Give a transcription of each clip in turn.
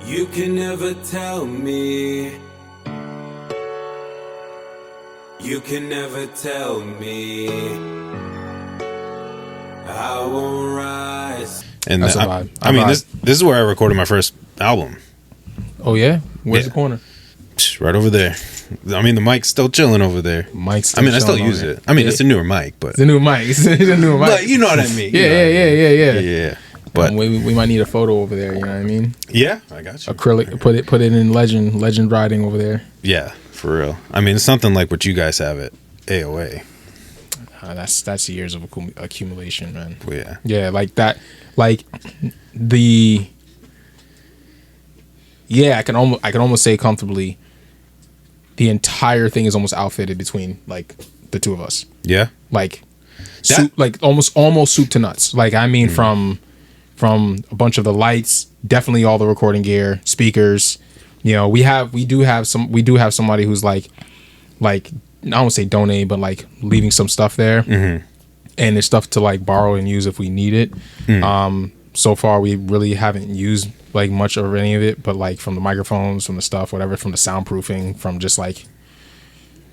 You can never tell me. You can never tell me. I won't rise. And That's a vibe. I mean, this is where I recorded my first album. Oh yeah, where's the corner? Right over there. I mean, the mic's still chilling over there. Mic's. I still use it. I mean, it's a newer mic, but it's a new mic. It's a new mic. But you know what I mean. Yeah. But we might need a photo over there. You know what I mean? Yeah, I got you. Acrylic. Put it in legend writing over there. Yeah, for real. I mean, it's something like what you guys have at AOA. That's years of accumulation, man. Well, yeah. Yeah, like that. Like the. Yeah, I can almost say comfortably. The entire thing is almost outfitted between like the two of us. Yeah. Like, soup, like almost soup to nuts. Like I mean, from a bunch of the lights, definitely all the recording gear, speakers. You know, we do have somebody who's like I won't say donate, but like leaving some stuff there, and there's stuff to like borrow and use if we need it. So far we really haven't used like much of any of it, but like from the microphones, from the stuff, whatever, from the soundproofing, from just like,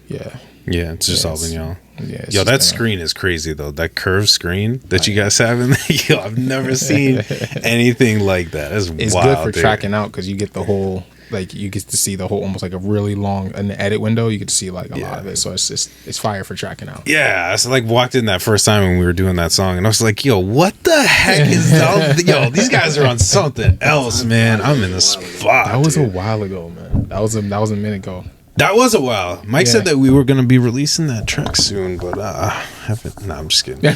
yeah, it's just all been y'all. Yeah, yo, that screen is crazy though. That curved screen that you guys have in there, yo, I've never seen anything like that. It's wild, good for tracking out because you get the whole, like you get to see the whole almost like a really long in the edit window. You get to see like a lot of it, so it's fire for tracking out. Yeah, I like walked in that first time when we were doing that song, and I was like, yo, what the heck is that? Yo, these guys are on something else, man. I'm in the spot. That was a while ago, man. That was a minute ago. That was a while. Mike said that we were going to be releasing that track soon, but haven't. Nah, I'm just kidding. nah,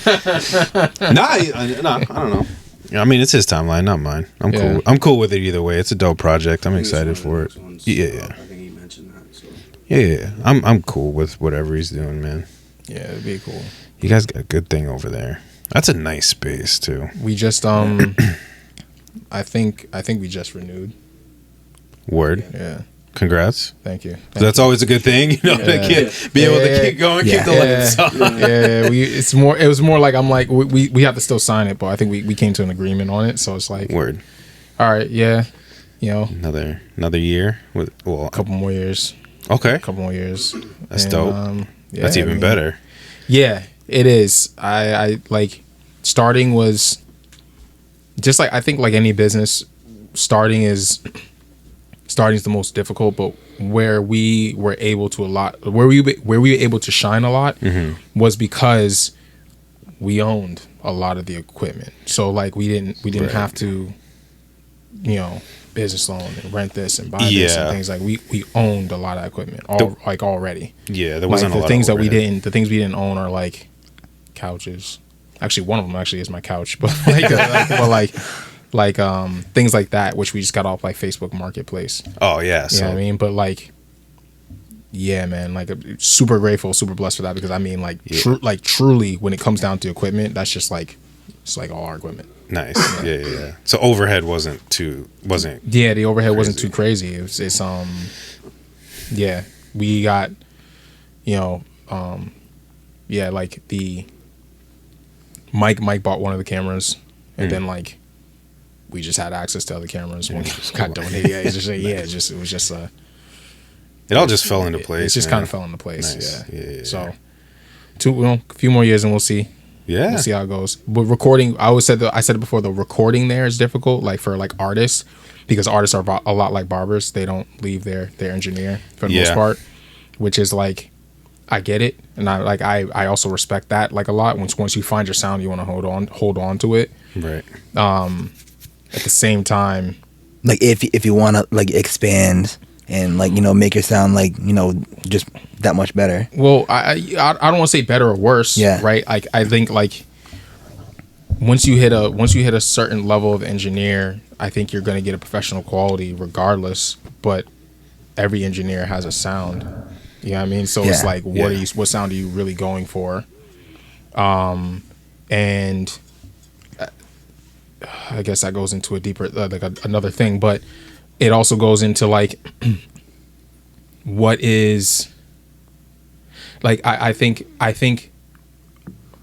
I don't know. I mean, it's his timeline, not mine. I'm cool. I'm cool with it either way. It's a dope project. I'm excited for it. Yeah. I think he mentioned that. So. Yeah. I'm cool with whatever he's doing, man. Yeah, it'd be cool. You guys got a good thing over there. That's a nice space too. We just I think we just renewed. Word. Yeah. Congrats. Thank you. That's always a good thing, you know, to be able to keep going, keep the lights on. Yeah, it was more like I'm like we have to still sign it, but I think we came to an agreement on it, so it's like word. All right, yeah. You know, another year with a couple more years. Okay. A couple more years. That's dope. That's even better. Yeah, it is. I like starting was just like I think like any business, starting is the most difficult, but where we were able to where we were able to shine a lot was because we owned a lot of the equipment. So like we didn't have to, you know, business loan and rent this and buy this and things. Like we owned a lot of equipment already. Yeah, there wasn't like a lot things of the things we didn't own are like couches. Actually, one of them actually is my couch, but like things like that, which we just got off like Facebook Marketplace. Oh yeah, you know what I mean? But like, yeah, man, like super grateful, super blessed for that, because I mean, like, truly, when it comes down to equipment, that's just like it's like all our equipment. Nice, yeah. So overhead wasn't. Yeah, the overhead wasn't too crazy. It's yeah, we got, you know, like the Mike bought one of the cameras, and then like. We just had access to other cameras when it got donated. Yeah, it was just it all just fell into place. It just kind of fell into place. Nice. Yeah. So, a few more years and we'll see. Yeah, we'll see how it goes. But recording, I said it before. The recording there is difficult, like for like artists, because artists are a lot like barbers. They don't leave their engineer for the most part, which is like. I get it, and I also respect that like a lot. Once you find your sound, you want to hold on to it. Right. At the same time, like if you want to like expand and like, you know, make your sound like, you know, just that much better. Well, I don't want to say better or worse. Yeah. Right. Like I think like once you hit a certain level of engineer, I think you're going to get a professional quality regardless. But every engineer has a sound. You know what I mean? So it's like, what sound are you really going for? And I guess that goes into a deeper, another thing, but it also goes into like, what is like, I think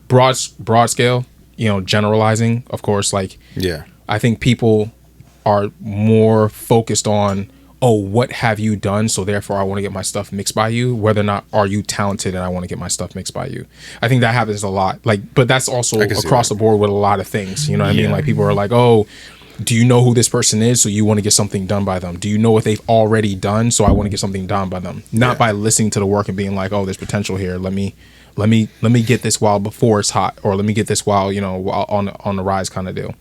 broad scale, you know, generalizing, of course, like, yeah, I think people are more focused on, oh, what have you done? So therefore I want to get my stuff mixed by you, whether or not are you talented and I want to get my stuff mixed by you. I think that happens a lot. Like, but that's also across the board with a lot of things. You know what I mean? Like people are like, oh, do you know who this person is? So you want to get something done by them. Do you know what they've already done? So I want to get something done by them. Not by listening to the work and being like, oh, there's potential here. Let me get this while before it's hot, or let me get this while, you know, while on the rise kind of deal.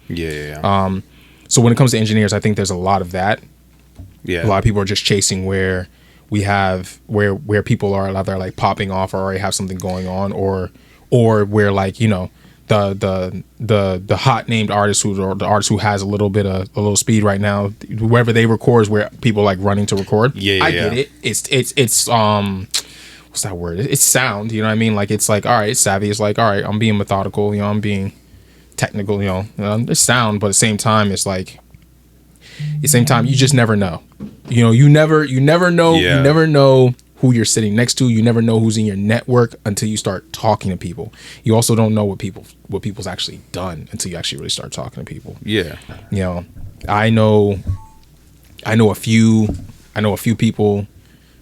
So when it comes to engineers, I think there's a lot of that. A lot of people are just chasing where people are either like popping off or already have something going on, or where, like, you know, the hot named artist or the artist who has a little speed right now, wherever they record is where people like running to record. I get it. It's what's that word? It's sound, you know what I mean? Like, it's like, all right, it's savvy. It's like, all right, I'm being methodical, you know, I'm being technical, you know, it's sound, but at the same time, it's like, at the same time, you just never know. You know, you never know. You never know who you're sitting next to. You never know who's in your network until you start talking to people. You also don't know what people's actually done until you actually really start talking to people. You know, I know a few people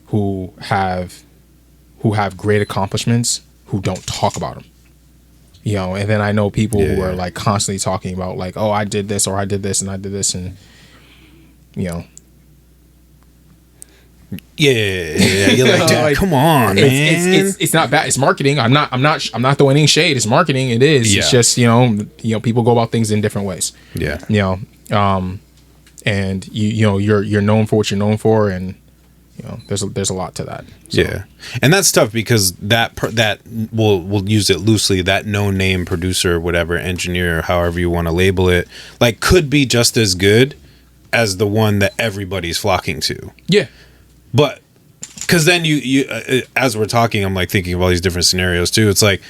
who have great accomplishments who don't talk about them. You know, and then I know people who are like constantly talking about like, oh, I did this, or I did this, and I did this, and you know. You're like, dude, come on, man. It's not bad. It's marketing. I'm not throwing any shade. It's marketing. It is. It's just, you know, people go about things in different ways. You know, and you know, you're known for what you're known for, and you know, there's a lot to that. So. And that's tough because that we'll use it loosely. That no name producer, whatever, engineer, however you want to label it, like, could be just as good as the one that everybody's flocking to. But because then you as we're talking, I'm like thinking of all these different scenarios too. It's like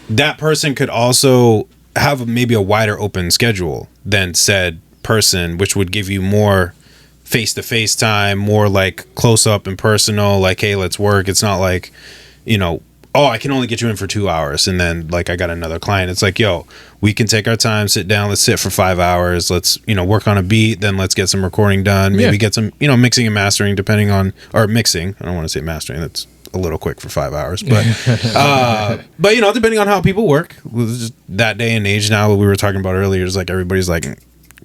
that person could also have maybe a wider open schedule than said person, which would give you more face-to-face time, more like close up and personal, like, hey, let's work. It's not like, you know, oh, I can only get you in for 2 hours and then like I got another client. It's like, yo, we can take our time, sit down, let's sit for 5 hours, let's, you know, work on a beat, then let's get some recording done, maybe get some, you know, mixing and mastering depending on, or mixing, I don't want to say mastering, that's a little quick for 5 hours, but but you know, depending on how people work, just that day and age now, what we were talking about earlier is like everybody's like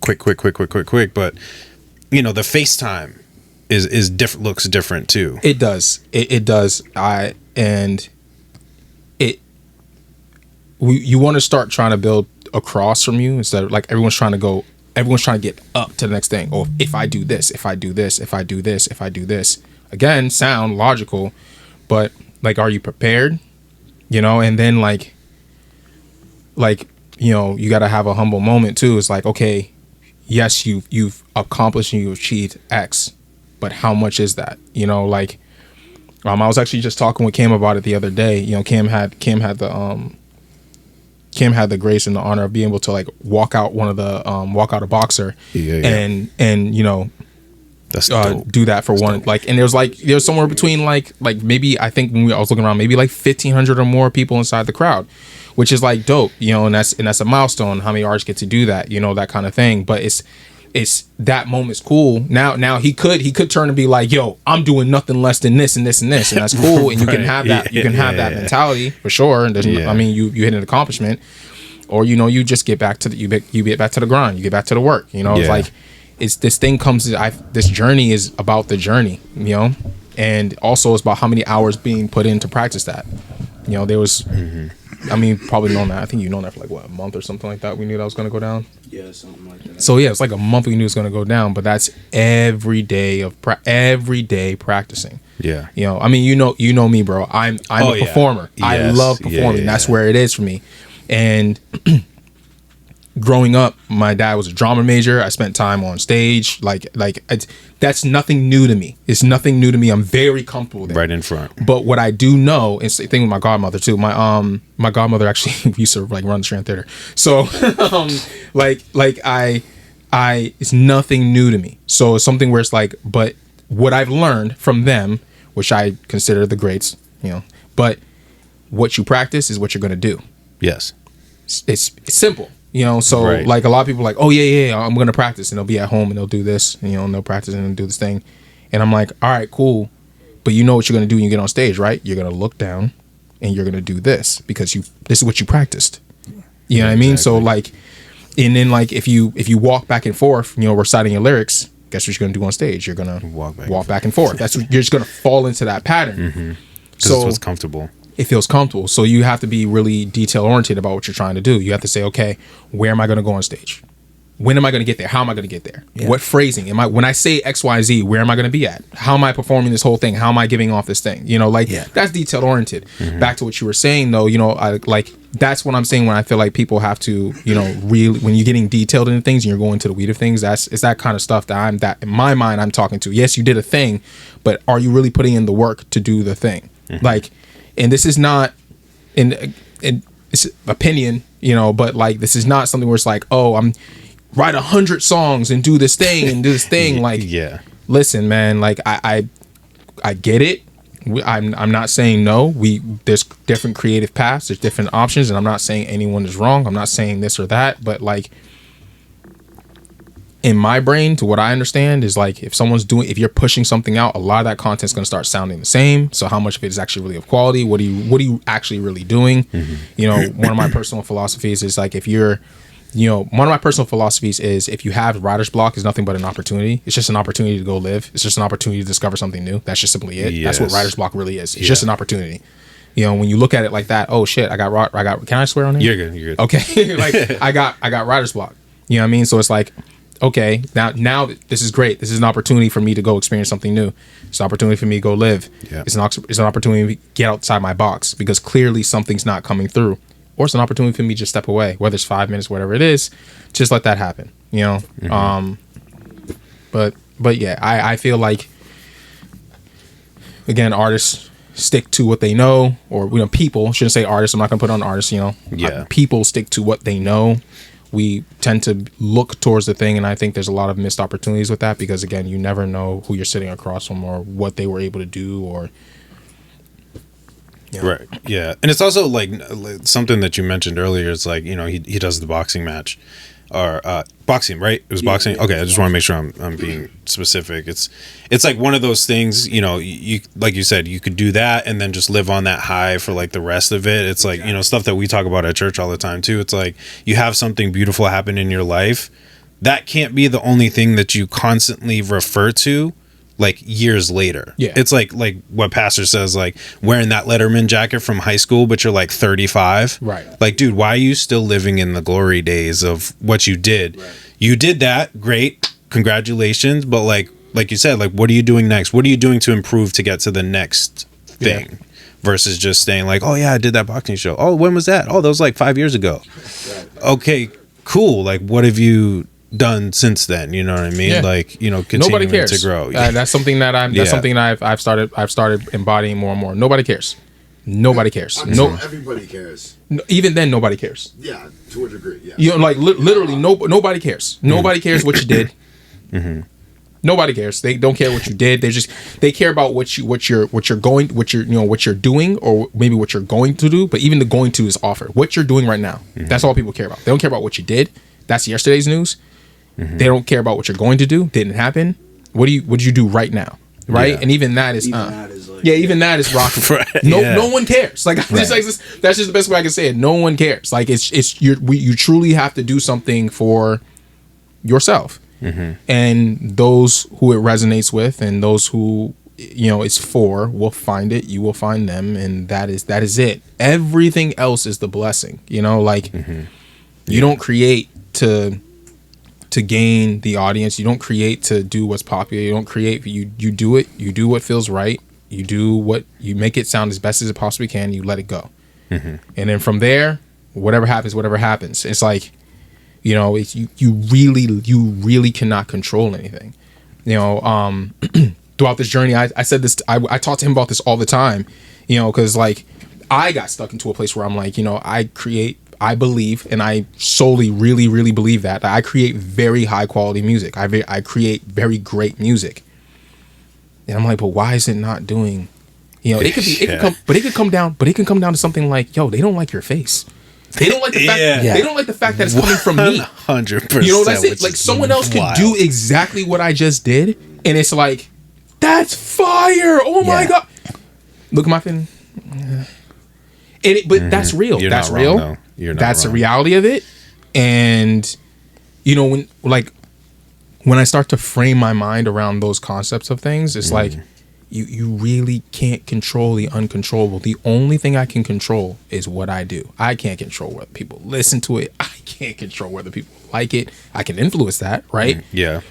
quick, but you know, the FaceTime is different, looks different too. It does. It does. You want to start trying to build across from you instead of like everyone's trying to get up to the next thing. Oh, if I do this, if I do this, if I do this, if I do this. Again, sound logical, but like, are you prepared? You know, and then like, you know, you got to have a humble moment too. It's like, okay, yes, you've accomplished and you've achieved X, but how much is that? You know, like, I was actually just talking with Cam about it the other day. You know, Cam had the grace and the honor of being able to like walk out a boxer and you know, do that for one. Like, and there's somewhere between like maybe, I think when I was looking around, maybe like 1,500 or more people inside the crowd, which is like dope, you know, and that's a milestone. How many artists get to do that, you know, that kind of thing. But it's that moment's cool. Now he could turn and be like, yo, I'm doing nothing less than this and this and this, and that's cool. And you can have that, that mentality for sure. And I mean, you hit an accomplishment, or you know, you just get back to the you get back to the grind, you get back to the work. You know, it's like this journey is about the journey, you know, and also it's about how many hours being put in to practice that. You know, there was. I mean, probably known that. I think you known that for like what, a month or something like that. We knew that was going to go down. Yeah, something like that. So yeah, it's like a month we knew it was going to go down, but that's every day practicing. Yeah. You know, I mean, you know me, bro. I'm a performer. Yes. I love performing. That's where it is for me. And growing up, my dad was a drama major. I spent time on stage. That's nothing new to me. It's nothing new to me. I'm very comfortable there. Right in front. But what I do know, and same thing with my godmother too. My godmother actually used to like run the Strand Theater. So it's nothing new to me. So it's something where it's like, but what I've learned from them, which I consider the greats, you know, but what you practice is what you're going to do. Yes. It's simple. You know, so like a lot of people are like, oh yeah, I'm gonna practice, and they'll be at home and they'll do this, and, you know, and they'll practice and they'll do this thing, and I'm like, all right, cool, but you know what you're gonna do when you get on stage, right? You're gonna look down and you're gonna do this because this is what you practiced. You know what I mean? Exactly. So like, and then like if you walk back and forth, you know, reciting your lyrics, guess what you're gonna do on stage? You're gonna walk back and forth. That's what, you're just gonna fall into that pattern. So it's what's comfortable. It feels comfortable. So you have to be really detail oriented about what you're trying to do. You have to say, okay, where am I going to go on stage? When am I going to get there? How am I going to get there? Yeah. What phrasing am I, when I say XYZ, where am I going to be at? How am I performing this whole thing? How am I giving off this thing? You know, like that's detail oriented. Back to what you were saying though, you know, like that's what I'm saying when I feel like people have to, you know, really, when you're getting detailed into things and you're going to the weed of things, it's that kind of stuff that in my mind, I'm talking to. Yes, you did a thing, but are you really putting in the work to do the thing? Like, and this is not, in it's opinion, you know, but like this is not something where it's like, oh, I'm write 100 songs and do this thing and do this thing. Like, listen, man, like I get it. I'm not saying no. There's different creative paths, there's different options, and I'm not saying anyone is wrong. I'm not saying this or that, but like in my brain, to what I understand is like if you're pushing something out, a lot of that content's going to start sounding the same. So how much of it is actually really of quality? What are you actually really doing? You know, one of my personal philosophies is like if you have writer's block, is nothing but an opportunity. It's just an opportunity to go live. It's just an opportunity to discover something new. That's just simply it. That's what writer's block really is. It's just an opportunity. You know, when you look at it like that, oh shit, I got. Can I swear on it? You're good. Okay, like I got writer's block. You know what I mean? So it's like, okay, now this is great. This is an opportunity for me to go experience something new. It's an opportunity for me to go live. Yeah. It's an opportunity to get outside my box because clearly something's not coming through. Or it's an opportunity for me to just step away, whether it's 5 minutes, whatever it is, just let that happen, you know? But yeah, I feel like, again, artists stick to what they know, or, you know, people, shouldn't say artists, I'm not gonna put on artists, you know? People stick to what they know. We tend to look towards the thing, and I think there's a lot of missed opportunities with that because, again, you never know who you're sitting across from or what they were able to do or... Yeah. Right. Yeah. And it's also like something that you mentioned earlier. It's like, you know, he does the boxing match or boxing, right? It was boxing. Okay. I just want to make sure I'm being specific. It's like one of those things, you know, you like you said, you could do that and then just live on that high for like the rest of it. It's like, you know, stuff that we talk about at church all the time too. It's like you have something beautiful happen in your life. That can't be the only thing that you constantly refer to. Like years later. Yeah. It's like what Pastor says, like wearing that Letterman jacket from high school, but you're like 35. Right. Like, dude, why are you still living in the glory days of what you did? Right. You did that. Great. Congratulations. But like you said, like, what are you doing next? What are you doing to improve to get to the next thing? Yeah. Versus just staying like, oh yeah, I did that boxing show. Oh, when was that? Oh, that was like 5 years ago. Right. Okay, cool. Like, what have you done since then? You know what I mean? Like, you know, continuing to grow. That's something that I've started embodying more and more. Nobody cares. Everybody cares. Even then, nobody cares. Yeah, to a degree. Yeah. You know, like literally, nobody cares. Nobody cares what you did. Nobody cares. They don't care what you did. They care about what you're doing, or maybe what you're going to do. But even the going to is offered. What you're doing right now. That's all people care about. They don't care about what you did. That's yesterday's news. They don't care about what you're going to do. Didn't happen. What did you do right now? Right. And even that is even that is rocky. Right. No one cares. Like, that's just the best way I can say it. No one cares. Like, you truly have to do something for yourself. And those who it resonates with and those who, you know, it's for will find it. You will find them, and that is it. Everything else is the blessing. You know, like you don't create to gain the audience. You don't create to do what's popular. You don't create. You do it. You do what feels right. You make it sound as best as it possibly can. You let it go, and then from there, whatever happens. It's like, you know, you really cannot control anything. You know, throughout this journey, I said this. I talk to him about this all the time. You know, because like I got stuck into a place where I'm like, you know, I believe, and I solely really believe that I create very high quality music. I create very great music. And I'm like, but why is it not doing, you know, it can come down to something like, yo, they don't like your face. They don't like the fact. Yeah. They don't like the fact that it's coming from me. 100%. You know, that's it. which Like is someone else could wild. do exactly what I just did, and it's like, that's fire! Oh my Yeah. god! Look at my fin. But that's real. You're That's not wrong, real. though. You're not That's wrong. the reality of it. And you know, when I start to frame my mind around those concepts of things, it's like you really can't control the uncontrollable. The only thing I can control is what I do. I can't control whether people listen to it. I can't control whether people like it. I can influence that, right? Yeah.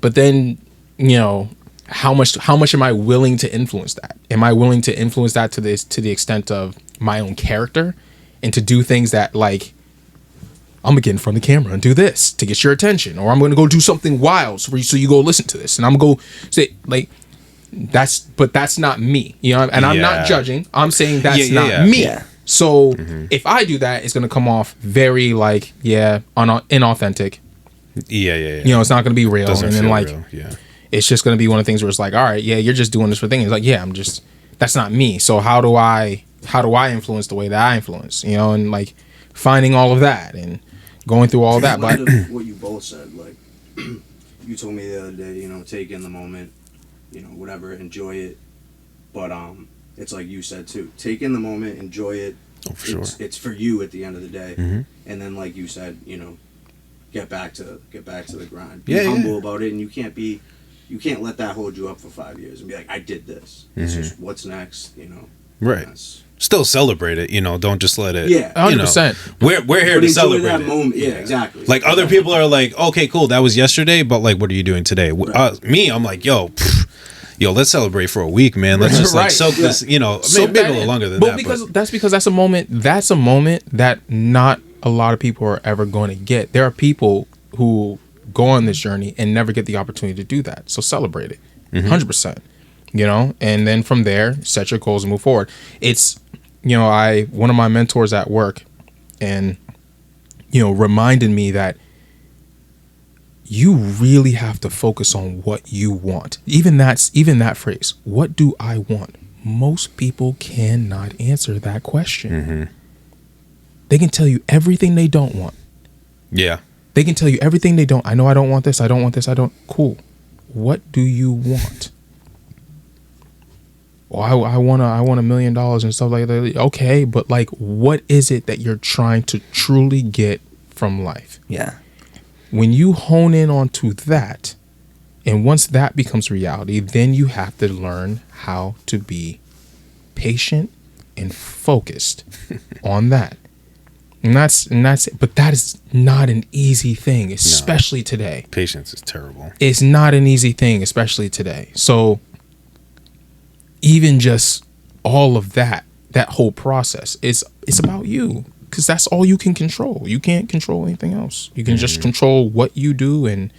But then, you know, how much am I willing to influence that? Am I willing to influence that to the extent of my own character, and to do things that, like, I'm gonna get in front of the camera and do this to get your attention, or I'm gonna go do something wild so you go listen to this, and I'm gonna go say, like, that's not me, you know. And I'm not judging. I'm saying that's not me. Yeah. So if I do that, it's gonna come off very like inauthentic. Yeah. You know, it's not gonna be real. Doesn't and then feel like, real. Yeah. it's just gonna be one of the things where it's like, all right, yeah, you're just doing this for things. It's like, yeah, that's not me. So how do I influence the way that I influence? You know, and like finding all of that and going through all that. But what you both said, like you told me the other day, you know, take in the moment, you know, whatever, enjoy it. But it's like you said too, take in the moment, enjoy it. Oh, for sure. It's for you at the end of the day. Mm-hmm. And then, like you said, you know, get back to the grind. Be Yeah, humble about it, and you can't let that hold you up for 5 years and be like, I did this. It's just what's next, you know. Right. That's- Still celebrate it, you know. Don't just let it. Yeah. 100%. We're here But to enjoy celebrate that it. moment. Yeah, exactly. Like other people are like, okay, cool, that was yesterday, but like, what are you doing today? Me, I'm like, yo, let's celebrate for a week, man. Let's just like Right. soak this, you know, maybe a little longer than that. Because that's a moment that not a lot of people are ever going to get. There are people who go on this journey and never get the opportunity to do that. So celebrate it, 100%. You know, and then from there, set your goals and move forward. It's, you know, one of my mentors at work, and you know, reminded me that you really have to focus on what you want. Even that phrase, what do I want? Most people cannot answer that question. They can tell you everything they don't want. Yeah. They can tell you everything they don't. I know I don't want this. I don't want this. I don't. Cool. What do you want? Well, I want $1 million and stuff like that. Okay, but like, what is it that you're trying to truly get from life? Yeah. When you hone in onto that, and once that becomes reality, then you have to learn how to be patient and focused on that. And that's it. But that is not an easy thing, especially today. Patience is terrible. It's not an easy thing, especially today. So even just all of that whole process, it's about you, because that's all you can control. You can't control anything else. You can just control what you do and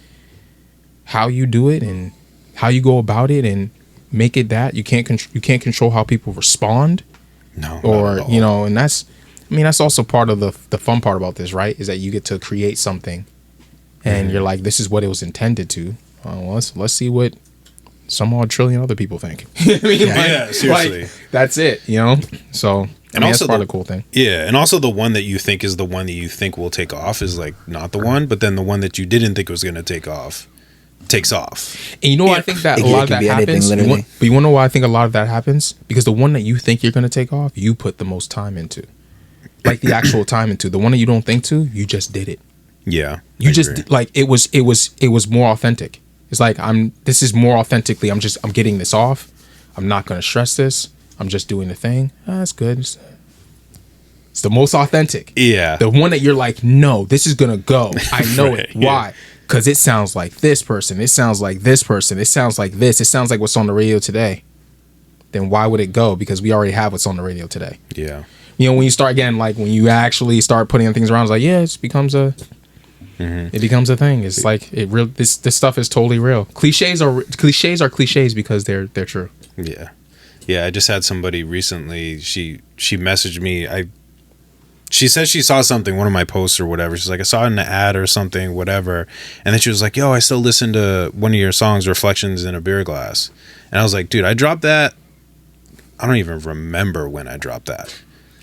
how you do it and how you go about it and make it that. You can't control how people respond. No. Or, you know, and that's also part of the fun part about this, right? Is that you get to create something and you're like, this is what it was intended to. Well, let's see what some odd trillion other people think. I mean, yeah, seriously. Like, that's it, you know? So, And also that's part of the cool thing. Yeah, and also the one that you think is the one that you think will take off is like not the one, but then the one that you didn't think was going to take off takes off. And you know why I think that a lot of that happens? But you want to know why I think a lot of that happens? Because the one that you think you're going to take off, you put the most time into. Like the actual time into. The one that you don't think to, you just did it. Yeah. You just like it was more authentic. It's like this is more authentically, I'm getting this off. I'm not going to stress this. I'm just doing the thing. That's good. It's the most authentic. Yeah. The one that you're like, no, this is going to go. I know Right, it. Why? Because it sounds like this person. It sounds like this person. It sounds like this. It sounds like what's on the radio today. Then why would it go? Because we already have what's on the radio today. Yeah. You know, when you start again, like when you actually start putting things around, it's like, yeah, it becomes a thing. It's like this stuff is totally real. Cliches are cliches because they're true. Yeah. Yeah, I just had somebody recently, she messaged me. She said she saw something, one of my posts or whatever. She's like, I saw it in an ad or something, whatever. And then she was like, yo, I still listen to one of your songs, Reflections in a Beer Glass. And I was like, dude, I dropped that. I don't even remember when I dropped that.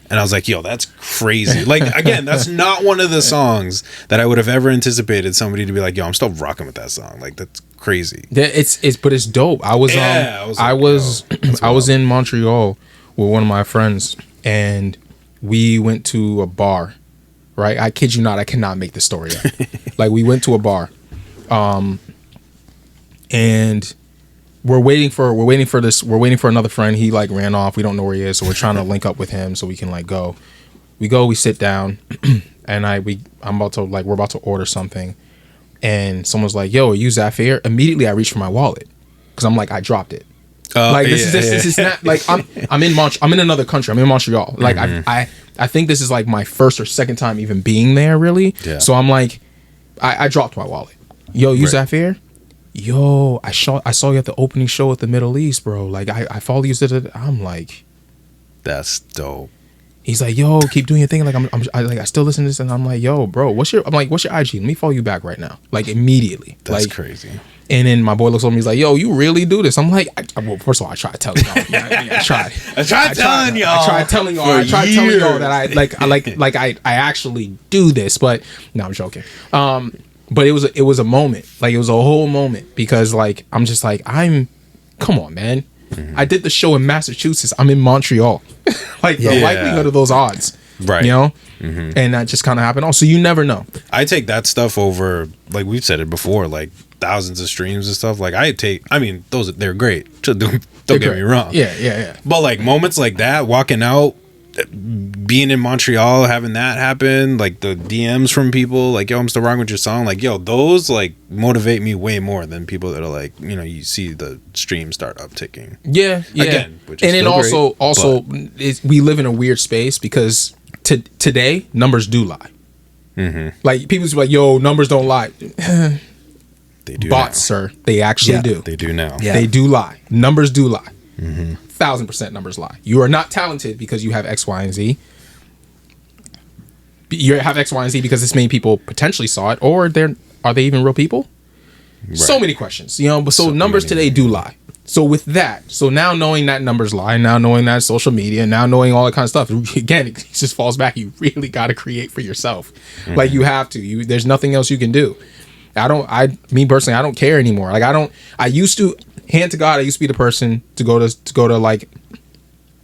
And I was like, yo, that's crazy. Like, again, that's not one of the songs that I would have ever anticipated somebody to be like, yo, I'm still rocking with that song. Like, that's crazy. Yeah, but it's dope. I was in Montreal with one of my friends, and we went to a bar, right? I kid you not, I cannot make this story up. Like, we went to a bar, and we're waiting for another friend. He like ran off. We don't know where he is, so we're trying to link up with him so we can like go. We sit down, and we're about to order something, and someone's like, "Yo, are you Zaafir?" Immediately, I reach for my wallet because I'm like, I dropped it. This is not like I'm in another country. I'm in Montreal. Like I think this is like my first or second time even being there, really. Yeah. So I'm like, I dropped my wallet. Yo, you Zaafir? Yo, I saw you at the opening show at the Middle East, bro. Like I follow you. I'm like, that's dope. He's like, yo, keep doing your thing. Like I still listen to this, and I'm like, yo, bro, what's your IG? Let me follow you back right now, like immediately. That's like, crazy. And then my boy looks over me. He's like, yo, you really do this? I'm like, well, first of all, I tried telling y'all. You know what I mean? I tried telling y'all that I actually do this, but no, I'm joking. But it was a moment. Like, it was a whole moment because like I'm just like, come on, man. Mm-hmm. I did the show in Massachusetts. I'm in Montreal. Like the likelihood of those odds, right? You know, and that just kind of happened. Also, you never know. I take that stuff over, like we've said it before, like thousands of streams and stuff. Like they're great. Don't get me wrong. Yeah. But like moments like that, walking out, being in Montreal, having that happen, like the DMs from people, like, yo, I'm still rocking with your song. Like, yo, those like motivate me way more than people that are like, you know, you see the stream start upticking. Yeah. Again, which is and then also we live in a weird space because today numbers do lie. Mm-hmm. Like people's like, yo, numbers don't lie. They do. Bots, sir. They actually do. They do now. Yeah. They do lie. Numbers do lie. 1,000% numbers lie. You are not talented because you have X, Y, and Z. You have X, Y, and Z because this many people potentially saw it, or are they even real people? Right. So many questions, you know. But so numbers today do lie. So with that, so now knowing that numbers lie, now knowing that social media, now knowing all that kind of stuff, again, it just falls back. You really got to create for yourself. Like you have to. There's nothing else you can do. Me personally, I don't care anymore. Like I used to. Hand to God, I used to be the person to go to like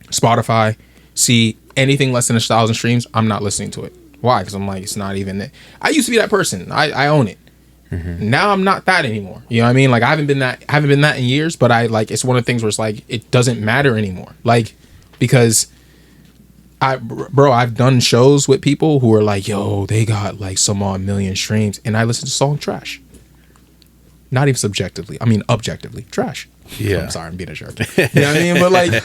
Spotify, see anything less than 1,000 streams, I'm not listening to it. Why? Because I'm like, it's not even it. I used to be that person. I own it. Now I'm not that anymore. You know what I mean? Like I haven't been that in years, but it's one of the things where it's like it doesn't matter anymore. Like because I've done shows with people who are like, yo, they got like some odd million streams, and I listen to song trash. Not even subjectively. I mean, objectively. Trash. Yeah. I'm sorry, I'm being a jerk. You know what I mean? But like,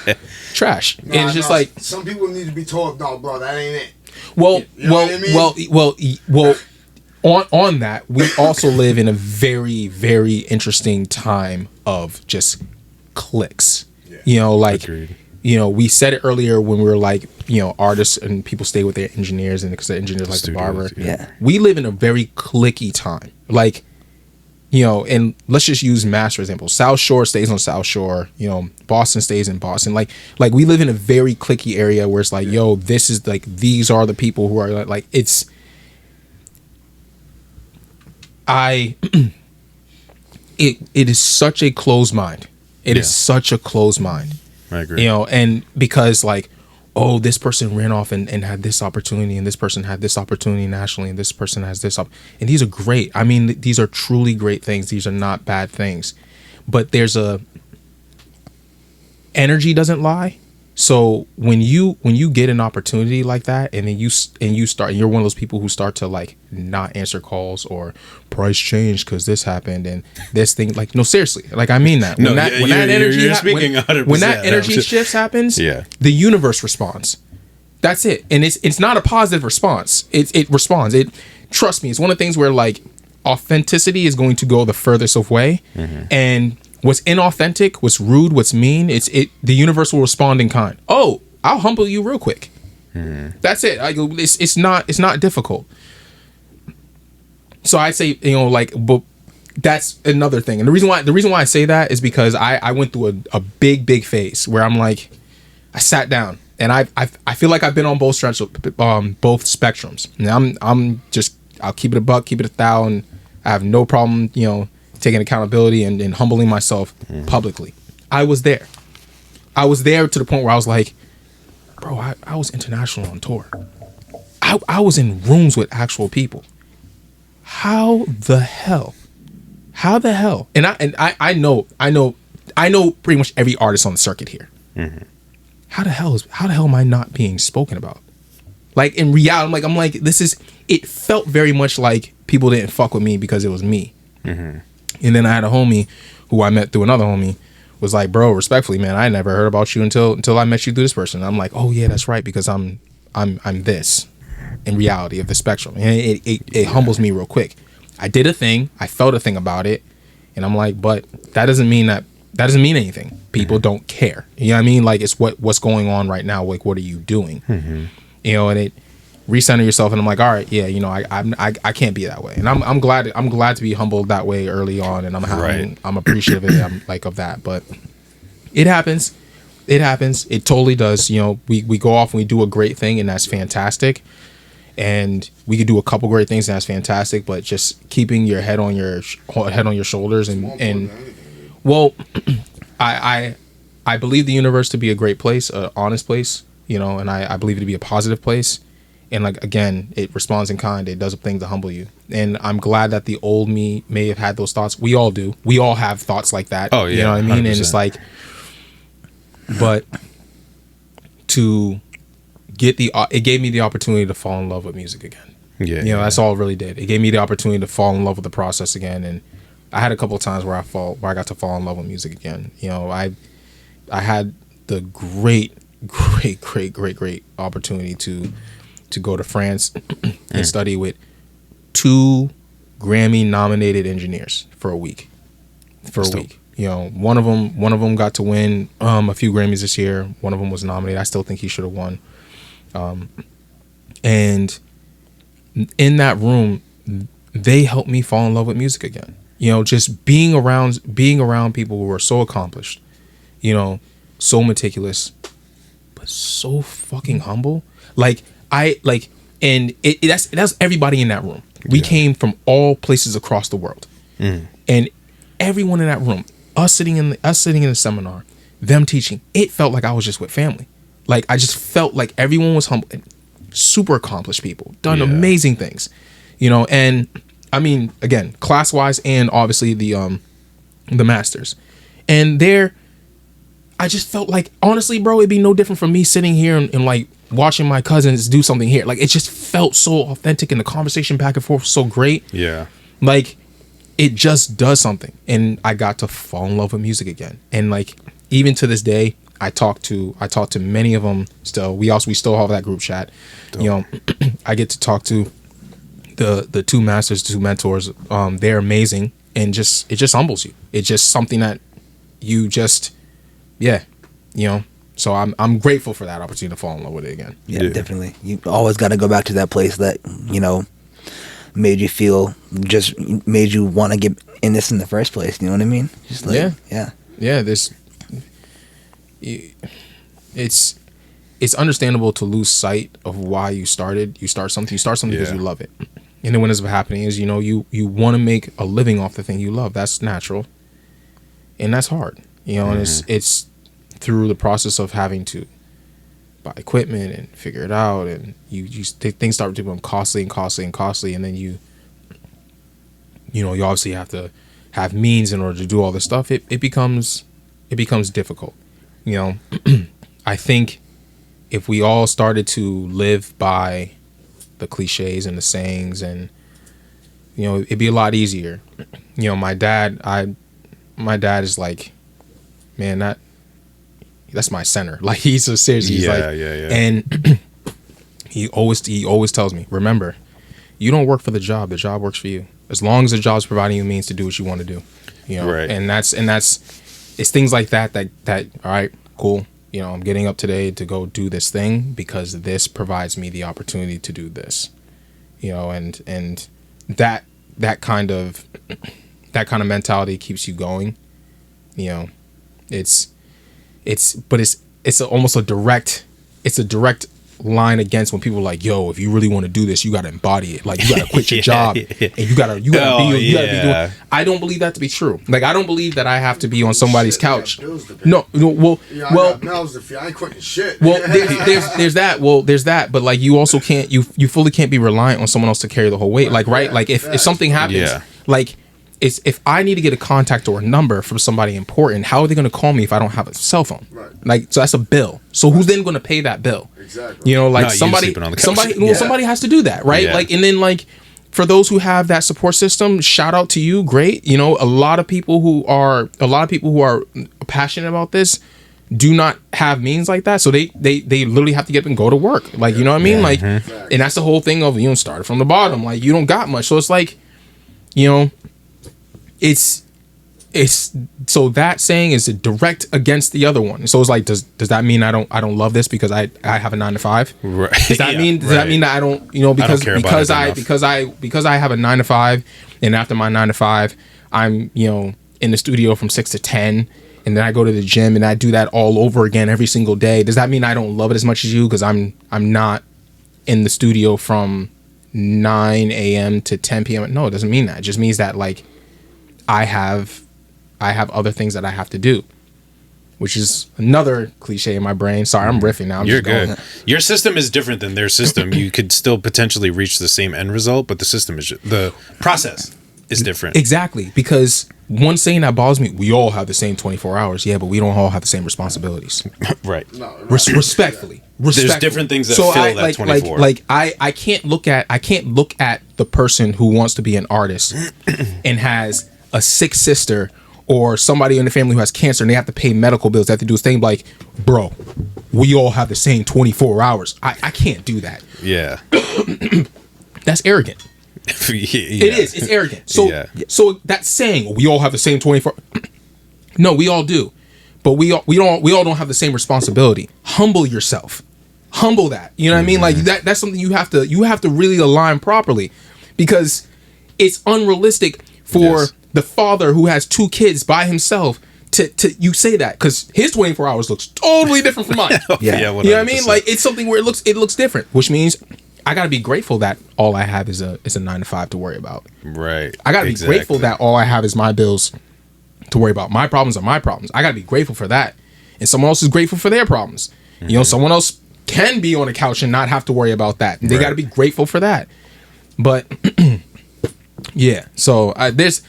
trash. And it's just like some people need to be told, no, bro, that ain't it. Well, you know what I mean? well. On that, we also live in a very, very interesting time of just clicks. Yeah. You know, like, agreed. You know, we said it earlier when we were like, you know, artists and people stay with their engineers, and because the engineers like the barber. Yeah. We live in a very clicky time. Like. You know, and let's just use Mass for example. South Shore stays on South Shore. You know, Boston stays in Boston. Like we live in a very clicky area where it's like, yo, this is like these are the people who are like it's. It is such a closed mind. It is such a closed mind. I agree. You know, and because like, oh, this person ran off and had this opportunity, and this person had this opportunity nationally, and this person has this and these are great. I mean, these are truly great things. These are not bad things, but there's energy doesn't lie. So when you get an opportunity like that, and then you're one of those people who start to like not answer calls or price change because this happened and this thing, like, no, seriously, like I mean that. When that energy shifts happens, the universe responds. That's it, and it's not a positive response. It responds. Trust me, it's one of the things where like authenticity is going to go the furthest away, and what's inauthentic, what's rude, what's mean, the universe will respond in kind. Oh, I'll humble you real quick. That's it. It's not difficult. So I'd say, you know, like, but that's another thing. And the reason why I say that is because I went through a big phase where I'm like, I sat down and I feel like I've been on both spectrums. And I'll keep it a buck, keep it a thou, and I have no problem, taking accountability and humbling myself publicly. I was there to the point where I was like, bro, I was international on tour. I was in rooms with actual people. How the hell? And I know pretty much every artist on the circuit here. Mm-hmm. How the hell am I not being spoken about? Like, in reality, I'm like, it felt very much like people didn't fuck with me because it was me. Mm-hmm. And then I had a homie who I met through another homie, was like, bro, respectfully, man, I never heard about you until I met you through this person. And I'm like, oh yeah, that's right, because I'm this in reality of the spectrum. And it humbles me real quick. I did a thing, I felt a thing about it, and I'm like, but that doesn't mean anything. People don't care. You know what I mean? Like, it's what's going on right now. Like, what are you doing? Mm-hmm. And it recenter yourself. And I'm like, all right, yeah, I can't be that way. And I'm glad to be humbled that way early on. And I'm appreciative of that. But it happens. It totally does. We go off and we do a great thing, and that's fantastic. And we could do a couple great things, and that's fantastic. But just keeping your head on your shoulders and well, I believe the universe to be a great place, an honest place, and I believe it to be a positive place. And like, again, it responds in kind. It does things to humble you. And I'm glad that the old me may have had those thoughts. We all do. We all have thoughts like that. Oh, yeah. You know what I mean? 100%. And it's like, but to get it gave me the opportunity to fall in love with music again. Yeah. That's all it really did. It gave me the opportunity to fall in love with the process again. And I had a couple of times where I got to fall in love with music again. I had the great opportunity to go to France and study with 2 Grammy nominated engineers for a week. One of them got to win a few Grammys this year. One of them was nominated. I still think he should have won. And in that room, they helped me fall in love with music again. Just being around people who are so accomplished, so meticulous, but so fucking humble. And that's everybody in that room. We came from all places across the world, and everyone in that room, us sitting in the seminar, them teaching, it felt like I was just with family. Like, I just felt like everyone was humble and super accomplished people, done amazing things, and I mean, again, class wise, and obviously the masters, and there, I just felt like, honestly, bro, it'd be no different from me sitting here and like watching my cousins do something here. Like, it just felt so authentic, and the conversation back and forth was so great. Yeah. Like, it just does something. And I got to fall in love with music again. And like, even to this day, I talk to many of them still. We still have that group chat. Dope. I get to talk to the 2 masters, 2 mentors. They're amazing, and it just humbles you. It's just something that you just, so I'm grateful for that opportunity to fall in love with it again. Yeah, definitely. You always got to go back to that place that, made you feel, just made you want to get in this in the first place. You know what I mean? Just like, yeah. It's understandable to lose sight of why you started. You start something because you love it. And then what ends up happening is, you want to make a living off the thing you love. That's natural. And that's hard. And it's through the process of having to buy equipment and figure it out, and things start to become costly, and then you obviously have to have means in order to do all this stuff. It becomes difficult. I think if we all started to live by the cliches and the sayings, and it'd be a lot easier. My dad is like, man, that's my center. Like, he's so serious. He's and he always tells me, remember, you don't work for the job works for you. As long as the job's providing you the means to do what you want to do. Right. And that's it's things like that all right, cool. I'm getting up today to go do this thing because this provides me the opportunity to do this. And that kind of mentality keeps you going. It's almost a direct it's a direct line against when people are like, yo, if you really want to do this, you got to embody it. Like, you got to quit your job and you got to be doing. I don't believe that to be true. Like, I don't believe that I have to be on somebody's couch. No, well, I ain't quitting shit. Well, there's that. Well, there's that. But like, you also can't, you fully can't be reliant on someone else to carry the whole weight. Like, right? Like, if something happens, like, if I need to get a contact or a number from somebody important, how are they going to call me if I don't have a cell phone? Right. Like, so that's a bill. So who's then going to pay that bill? Exactly. You know, like Not somebody has to do that, right? Yeah. Like, and then like, for those who have that support system, shout out to you. Great. You know, a lot of people who are passionate about this do not have means like that. So they literally have to get up and go to work. Like, you know what I mean? Like, and that's the whole thing of, you know, started from the bottom. Like, you don't got much. So it's like, you know, it's so that saying is a direct against the other one. So it's like, does that mean I don't love this because I have a 9 to 5? Right. Does that mean that I don't, you know, because I have a 9 to 5, and after my 9 to 5, I'm, you know, in the studio from 6 to 10, and then I go to the gym and I do that all over again every single day. Does that mean I don't love it as much as you because I'm not in the studio from 9 a.m. to 10 p.m.? No, it doesn't mean that. It just means that, like, I have other things that I have to do, which is another cliche in my brain. Sorry, I'm riffing now. You're good. Your system is different than their system. You could still potentially reach the same end result, but the process is different. Exactly, because one saying that bothers me: we all have the same 24 hours. Yeah, but we don't all have the same responsibilities. Right. Respectfully. There's different things that fill that 24. I can't look at the person who wants to be an artist and has a sick sister or somebody in the family who has cancer and they have to pay medical bills. They have to do this thing like, bro, we all have the same 24 hours. I can't do that. Yeah. That's arrogant. It is. It's arrogant. So that saying, we all have the same 24. No, we all do. But we all don't have the same responsibility. Humble yourself. Humble that. You know what I mean? Like that's something you have to really align properly, because it's unrealistic for the father who has 2 kids by himself to you say that, because his 24 hours looks totally different from mine. You know what I mean? Like, it's something where it looks different, which means I gotta be grateful that all I have is a 9 to 5 to worry about. Right. I gotta be grateful that all I have is my bills to worry about. My problems are my problems. I gotta be grateful for that, and someone else is grateful for their problems. You know, someone else can be on a couch and not have to worry about that. They gotta be grateful for that. But yeah, so there's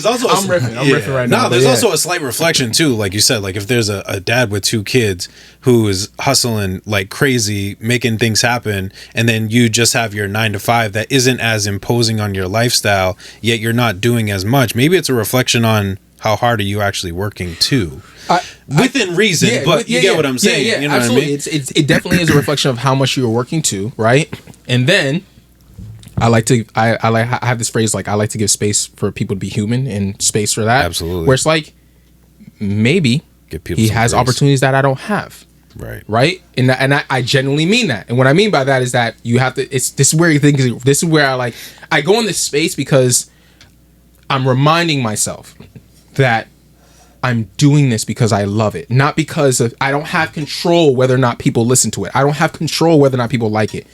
also I'm riffing right now. No, there's also a slight reflection too, like you said, like if there's a dad with 2 kids who is hustling like crazy, making things happen, and then you just have your 9 to 5 that isn't as imposing on your lifestyle, yet you're not doing as much. Maybe it's a reflection on how hard are you actually working too. Within reason, but you get what I'm saying. Yeah, you know absolutely. what I mean? It definitely is a reflection of how much you are working too, right? And then I have this phrase, like, I like to give space for people to be human and space for that. Absolutely. Where it's like, maybe he has opportunities that I don't have. Right. And I genuinely mean that. And what I mean by that is that you have to, this is where I go in this space because I'm reminding myself that I'm doing this because I love it, not because I don't have control whether or not people listen to it. I don't have control whether or not people like it.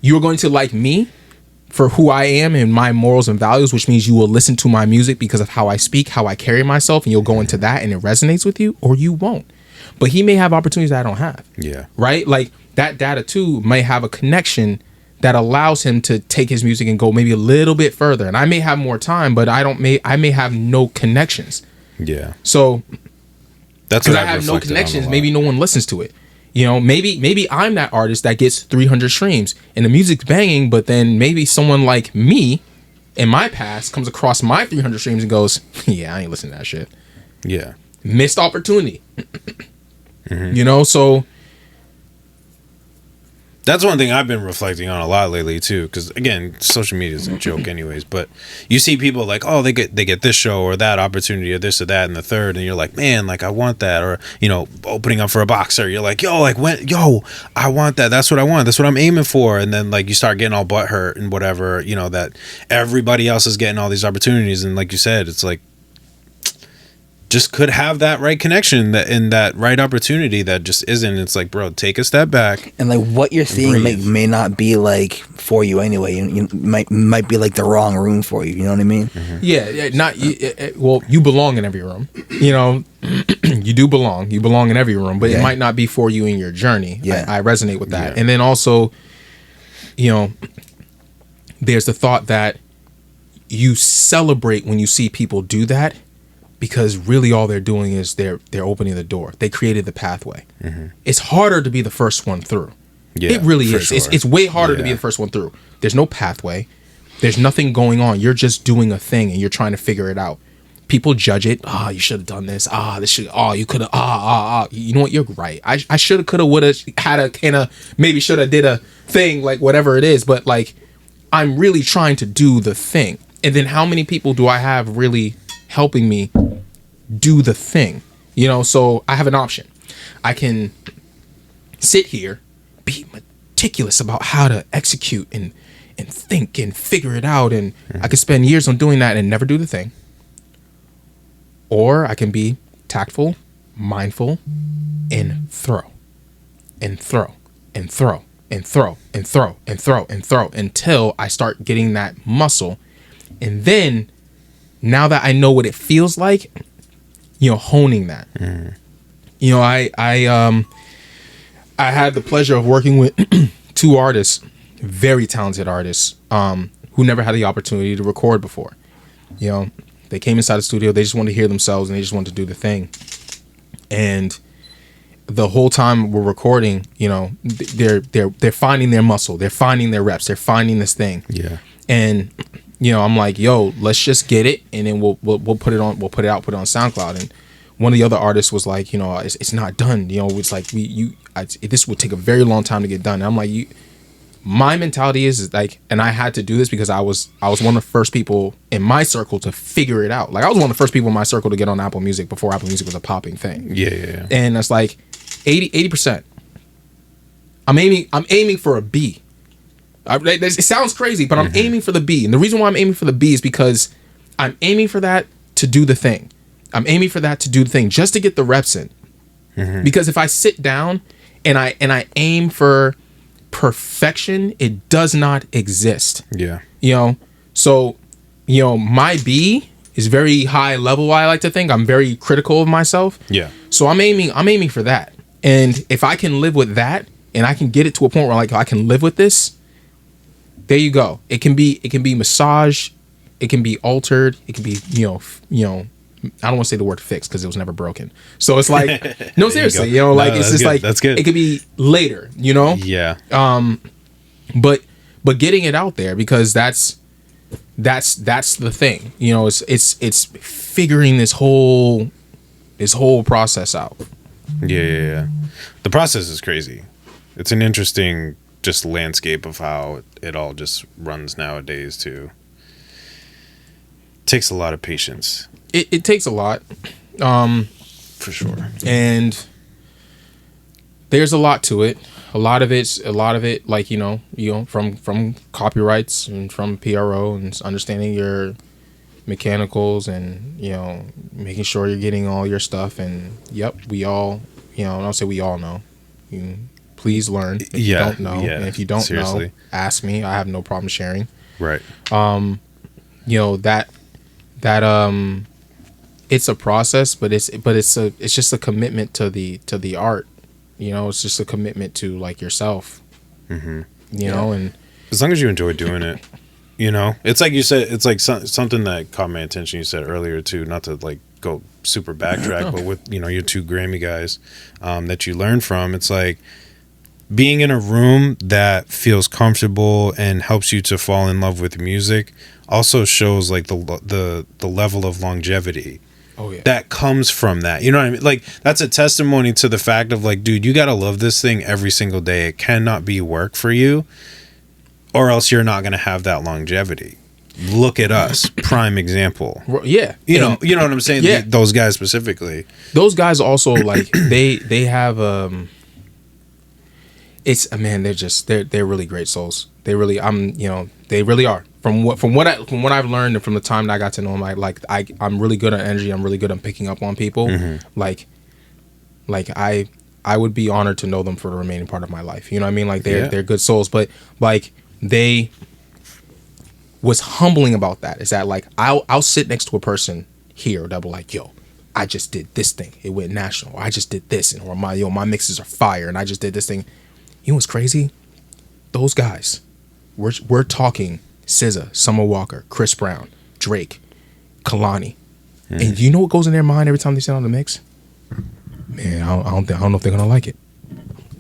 You're going to like me for who I am and my morals and values, which means you will listen to my music because of how I speak, how I carry myself, and you'll go into that and it resonates with you, or you won't. But he may have opportunities that I don't have. Yeah. Right? Like, that data too may have a connection that allows him to take his music and go maybe a little bit further. And I may have more time, but I may have no connections. Yeah. So that's because I have no connections, maybe no one listens to it. You know, maybe I'm that artist that gets 300 streams and the music's banging, but then maybe someone like me in my past comes across my 300 streams and goes, yeah, I ain't listening to that shit. Yeah. Missed opportunity. You know, so that's one thing I've been reflecting on a lot lately too, because again, social media is a joke anyways, but you see people like, oh, they get this show or that opportunity or this or that and the third, and you're like, man, like I want that. Or, you know, opening up for a boxer, you're like, I want that. That's what I want. That's what I'm aiming for. And then like you start getting all butthurt and whatever, you know, that everybody else is getting all these opportunities. And like you said, it's like, just could have that right connection that in that right opportunity that just isn't. It's like, bro, take a step back. And like what you're seeing may not be like for you anyway. You might be like the wrong room for you. You know what I mean? Mm-hmm. Yeah, not well. You belong in every room. You know, you do belong. You belong in every room, but it might not be for you in your journey. Yeah, I resonate with that. Yeah. And then also, you know, there's the thought that you celebrate when you see people do that. Because really all they're doing is they're opening the door. They created the pathway. Mm-hmm. It's harder to be the first one through. Yeah, it really is. Sure. It's way harder to be the first one through. There's no pathway. There's nothing going on. You're just doing a thing and you're trying to figure it out. People judge it. You should have done this. This should. You could have. You know what? You're right. I should have, could have, would have, had a, kind of, maybe should have did a thing, like whatever it is. But like, I'm really trying to do the thing. And then how many people do I have really helping me do the thing? You know, so I have an option. I can sit here, be meticulous about how to execute and think and figure it out, and I could spend years on doing that and never do the thing. Or I can be tactful, mindful, and throw and throw and throw and throw and throw and throw and throw until I start getting that muscle. And then now that I know what it feels like, you know, honing that. You know, I had the pleasure of working with two artists, very talented artists, who never had the opportunity to record before. You know, they came inside the studio, they just wanted to hear themselves and they just wanted to do the thing. And the whole time we're recording, you know, they're finding their muscle, they're finding their reps, they're finding this thing. Yeah. And you know, I'm like, yo, let's just get it, and then we'll put it on, put it on SoundCloud. And one of the other artists was like, you know, it's not done. You know, it's like this would take a very long time to get done. And I'm like, my mentality is like, and I had to do this because I was one of the first people in my circle to figure it out. Like I was one of the first people in my circle to get on Apple Music before Apple Music was a popping thing. Yeah. And it's like 80%. I'm aiming for a B. It sounds crazy, but I'm aiming for the B. And the reason why I'm aiming for the B is because I'm aiming for that to do the thing. I'm aiming for that to do the thing just to get the reps in. Because if I sit down and I aim for perfection, it does not exist. Yeah. You know, so, you know, my B is very high level, I like to think. I'm very critical of myself. Yeah. So I'm aiming for that. And if I can live with that and I can get it to a point where like I can live with this, there you go. It can be massaged, it can be altered, it can be, you know, I don't want to say the word fixed because it was never broken. So it's like, no, seriously, you know, like, it's just good. Like, that's good. It could be later, you know? Yeah. But getting it out there, because that's the thing, you know, it's figuring this whole process out. Yeah. The process is crazy. It's an interesting just landscape of how it all just runs nowadays too. Takes a lot of patience. It takes a lot, for sure. And there's a lot to it. A lot of it, like, you know, from copyrights and from PRO and understanding your mechanicals and, you know, making sure you're getting all your stuff. And yep, we all, you know, I don't say we all know. Please learn if you don't know. Yeah, and if you don't know, ask me. I have no problem sharing. Right. You know, that it's a process, but it's just a commitment to the art. You know, it's just a commitment to like yourself. You know, and as long as you enjoy doing it, you know, it's like you said, it's like something that caught my attention. You said earlier too, not to like go super backtrack, but with, you know, your two Grammy guys that you learned from, it's like being in a room that feels comfortable and helps you to fall in love with music also shows like the level of longevity that comes from that. You know what I mean? Like, that's a testimony to the fact of like, dude, you got to love this thing every single day. It cannot be work for you, or else you're not going to have that longevity. Look at us, prime example. Yeah. You know what I'm saying? Yeah. Those guys specifically. Those guys also, like, they have it's, man, they're really great souls. They really, they really are. from what I've learned and from the time that I got to know him, I'm really good at energy. I'm really good at picking up on people. Like I would be honored to know them for the remaining part of my life. You know what I mean? Like they're good souls, but like what's humbling about that is that like I'll sit next to a person here that'll be like, yo, I just did this thing. It went national. I just did this, or my mixes are fire, and I just did this thing. You know what's crazy? Those guys, we're talking SZA, Summer Walker, Chris Brown, Drake, Kalani, and you know what goes in their mind every time they sit on the mix? Man, I don't know if they're gonna like it.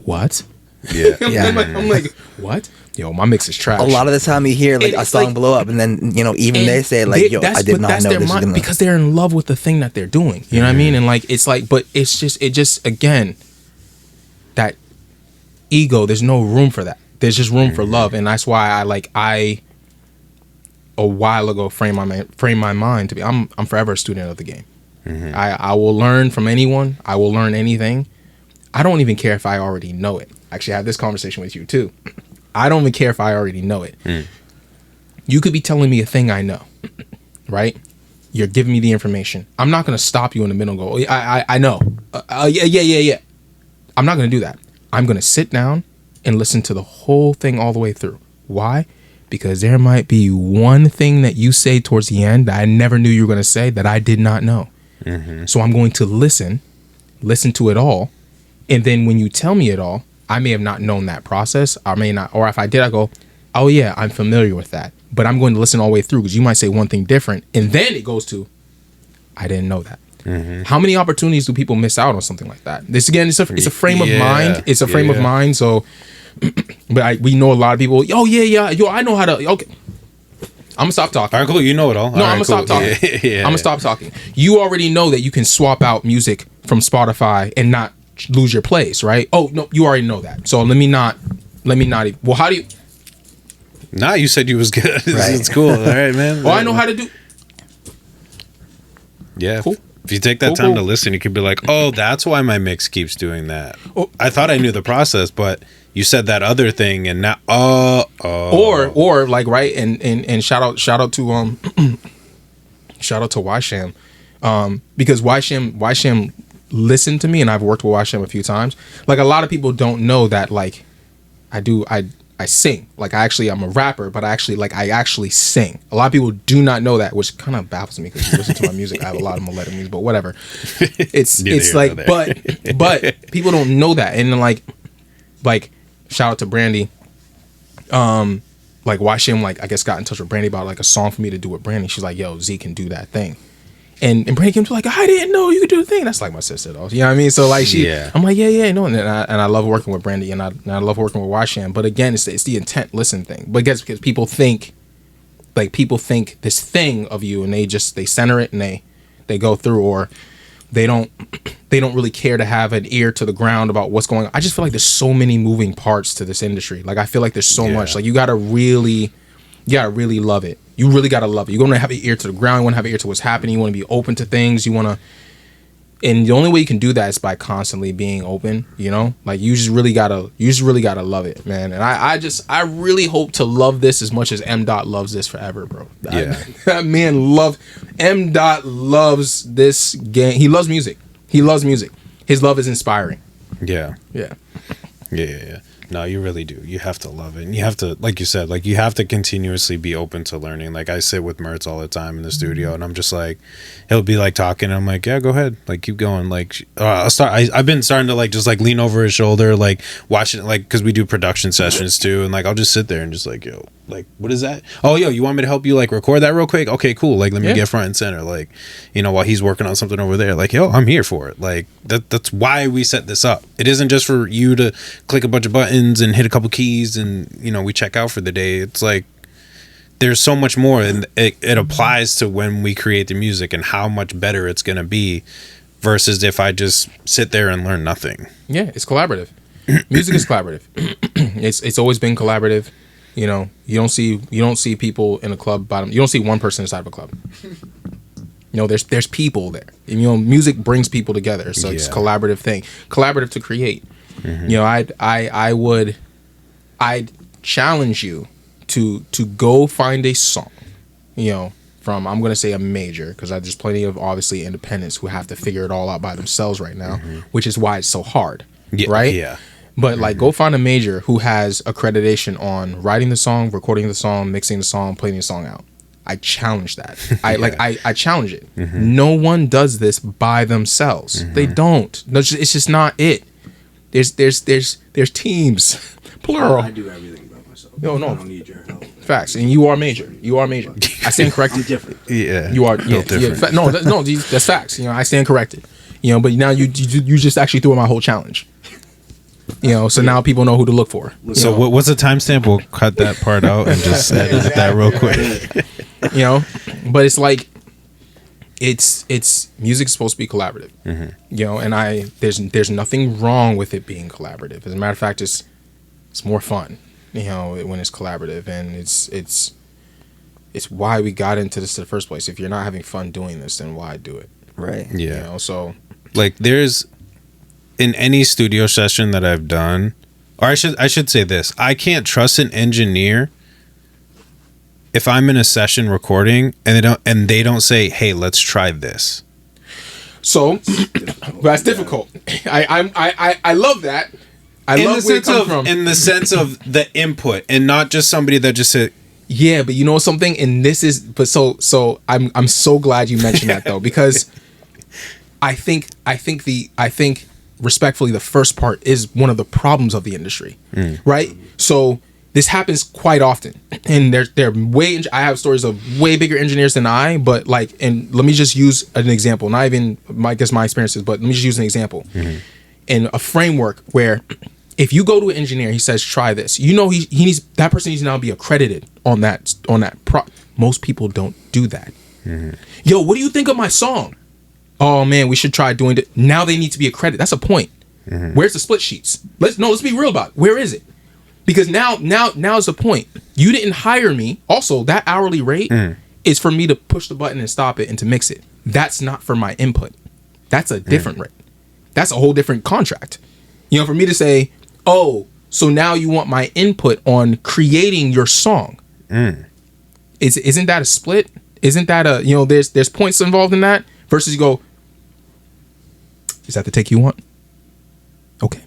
What? Yeah. I'm like, what? Yo, my mix is trash. A lot of the time you hear like a song like, blow up, and then even they say like, "Yo, I did not know this was gonna." Because they're in love with the thing that they're doing. You know what I mean? And like, it's like, but it just again, that ego. There's no room for that. There's just room for love, and that's why I a while ago framed my mind to be. I'm forever a student of the game. I will learn from anyone. I will learn anything. I don't even care if I already know it. Actually, I had this conversation with you too. I don't even care if I already know it. You could be telling me a thing I know, right? You're giving me the information. I'm not going to stop you in the middle and go, oh, I know. Yeah. I'm not going to do that. I'm going to sit down and listen to the whole thing all the way through. Why? Because there might be one thing that you say towards the end that I never knew you were going to say that I did not know. So I'm going to listen to it all. And then when you tell me it all, I may have not known that process. I may not, or if I did, I go, oh yeah, I'm familiar with that. But I'm going to listen all the way through because you might say one thing different. And then it goes to, I didn't know that. How many opportunities do people miss out on something like that? This again, it's a frame of mind. It's a frame of mind. So, but we know a lot of people, oh yeah, yo, I know how to, okay. I'm gonna stop talking. All right, cool. You know it all. No, I'm gonna stop talking. I'm gonna stop talking. You already know that you can swap out music from Spotify and not lose your place, right? Oh no, you already know that. So let me not. Well, how do you? Nah, you said you was good. Right. It's cool. All right, man. Well, I know how to do. Yeah. Cool. If you take that time to listen, you could be like, oh, that's why my mix keeps doing that. Oh, I thought I knew the process, but you said that other thing, and now, or like, right, and shout out to shout out to Y-Sham, because Y-Sham listened to me, and I've worked with Y-Sham a few times. Like, a lot of people don't know that, like, I sing. Like, I'm a rapper, but I actually sing. A lot of people do not know that, which kind of baffles me because you listen to my music. I have a lot of melodic music, but whatever. It's like, but people don't know that, and then like shout out to Brandy. Like Y-Sham, I guess got in touch with Brandy about like a song for me to do with Brandy. She's like, yo, Z can do that thing. And Brandy came to like, I didn't know you could do the thing. That's like my sister though. You know what I mean? So like I'm like, yeah, no. And I love working with Brandy, and I love working with Y-Sham. But again, it's the intent listen thing. But I guess because people think this thing of you, and they center it and they go through, or they don't really care to have an ear to the ground about what's going on. I just feel like there's so many moving parts to this industry. Like, I feel like there's so much. Like, you gotta really love it. You really gotta love it. You're gonna have an ear to the ground. You wanna have an ear to what's happening. You wanna be open to things. And the only way you can do that is by constantly being open. You know, like you just really gotta love it, man. And I really hope to love this as much as M. Dot loves this forever, bro. That man M. Dot loves this game. He loves music. His love is inspiring. Yeah. No, you really do. You have to love it. And you have to, like you said, like you have to continuously be open to learning. Like I sit with Mertz all the time in the studio, and I'm just like, he'll be like talking, and I'm like, yeah, go ahead. Like keep going. Like I've been starting to like just like lean over his shoulder, like watching it, like because we do production sessions too, and like I'll just sit there and just like, yo, like what is that? Oh, yo, you want me to help you like record that real quick? Okay, cool. Like let me get front and center. Like, you know, while he's working on something over there, like yo, I'm here for it. Like that's why we set this up. It isn't just for you to click a bunch of buttons and hit a couple keys and you know we check out for the day. It's like there's so much more, and it applies to when we create the music and how much better it's gonna be versus if I just sit there and learn nothing. Yeah, it's collaborative. Music is collaborative. It's always been collaborative. You know, you don't see people in a club bottom. You don't see one person inside of a club. You know, there's people there. And, you know, music brings people together, so it's a collaborative thing. Collaborative to create. You know, I'd challenge you to go find a song, from, I'm gonna say, a major, because there's plenty of obviously independents who have to figure it all out by themselves right now, which is why it's so hard, right? Yeah. But like, go find a major who has accreditation on writing the song, recording the song, mixing the song, playing the song out. I challenge that. I challenge it. No one does this by themselves. They don't. No, it's just not it. There's teams, plural. I do everything by myself. No. I don't need your help. Facts, and you are major. I stand corrected. I'm different. Yeah. You are different. That's facts. I stand corrected. But now you just actually threw my whole challenge. So now people know who to look for. So what's the timestamp? We'll cut that part out and just edit that real quick. But it's like, it's music's supposed to be collaborative. And there's nothing wrong with it being collaborative. As a matter of fact, it's more fun, when it's collaborative, and it's why we got into this in the first place. If you're not having fun doing this, then why do it? Right. Yeah. So like, there's, in any studio session that I've done, or I should say this, I can't trust an engineer if I'm in a session recording and they don't say, "Hey, let's try this." So that's difficult. I love that. I love where it comes from. In the sense of the input, and not just somebody that just said, yeah, but you know something, and this is, but so I'm so glad you mentioned that, though, because I think respectfully, the first part is one of the problems of the industry, right? So this happens quite often, and I have stories of way bigger engineers than I, but like, and let me just use an example, not even my experiences, but let me just use an example, in a framework where, if you go to an engineer, he says, try this, he needs, that person needs to now be accredited on that most people don't do that. Yo, what do you think of my song? Oh man, we should try doing it. Now they need to be accredited. That's a point. Where's the split sheets? Let's be real about it. Where is it? Because now is the point. You didn't hire me. Also, that hourly rate is for me to push the button and stop it and to mix it. That's not for my input. That's a different rate. That's a whole different contract. For me to say, oh, so now you want my input on creating your song. Isn't that a split? Isn't that a, there's points involved in that? Versus you go, is that the take you want? Okay.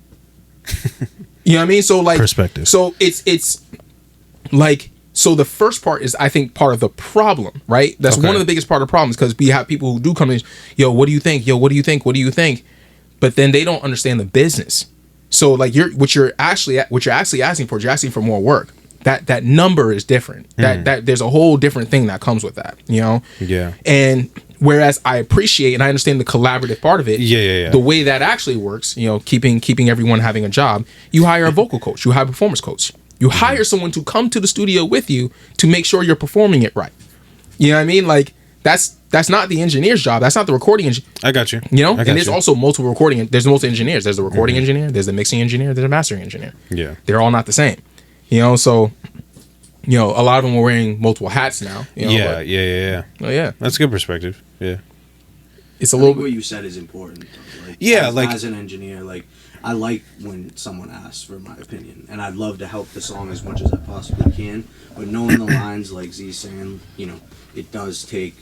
You know what I mean? So like, perspective. So it's like, so the first part is, I think, part of the problem, right? That's one of the biggest part of the problems, because we have people who do come in, yo, what do you think? Yo, what do you think? What do you think? But then they don't understand the business. So like, what you're actually asking for, you're asking for more work. That number is different. That there's a whole different thing that comes with that, Yeah. And whereas I appreciate and I understand the collaborative part of it. Yeah. The way that actually works, keeping everyone having a job, you hire a vocal coach, you hire a performance coach. You hire someone to come to the studio with you to make sure you're performing it right. You know what I mean? Like, that's not the engineer's job. That's not the recording engineer. I got you. And there's also multiple there's multiple engineers. There's the recording engineer, there's the mixing engineer, there's a mastering engineer. Yeah. They're all not the same. So, a lot of them are wearing multiple hats now. Yeah. Oh yeah. That's a good perspective. Yeah. It's a little bit. What you said is important. Like, yeah, as an engineer, like, I like when someone asks for my opinion, and I'd love to help the song as much as I possibly can. But knowing the lines, like Z's saying, it does take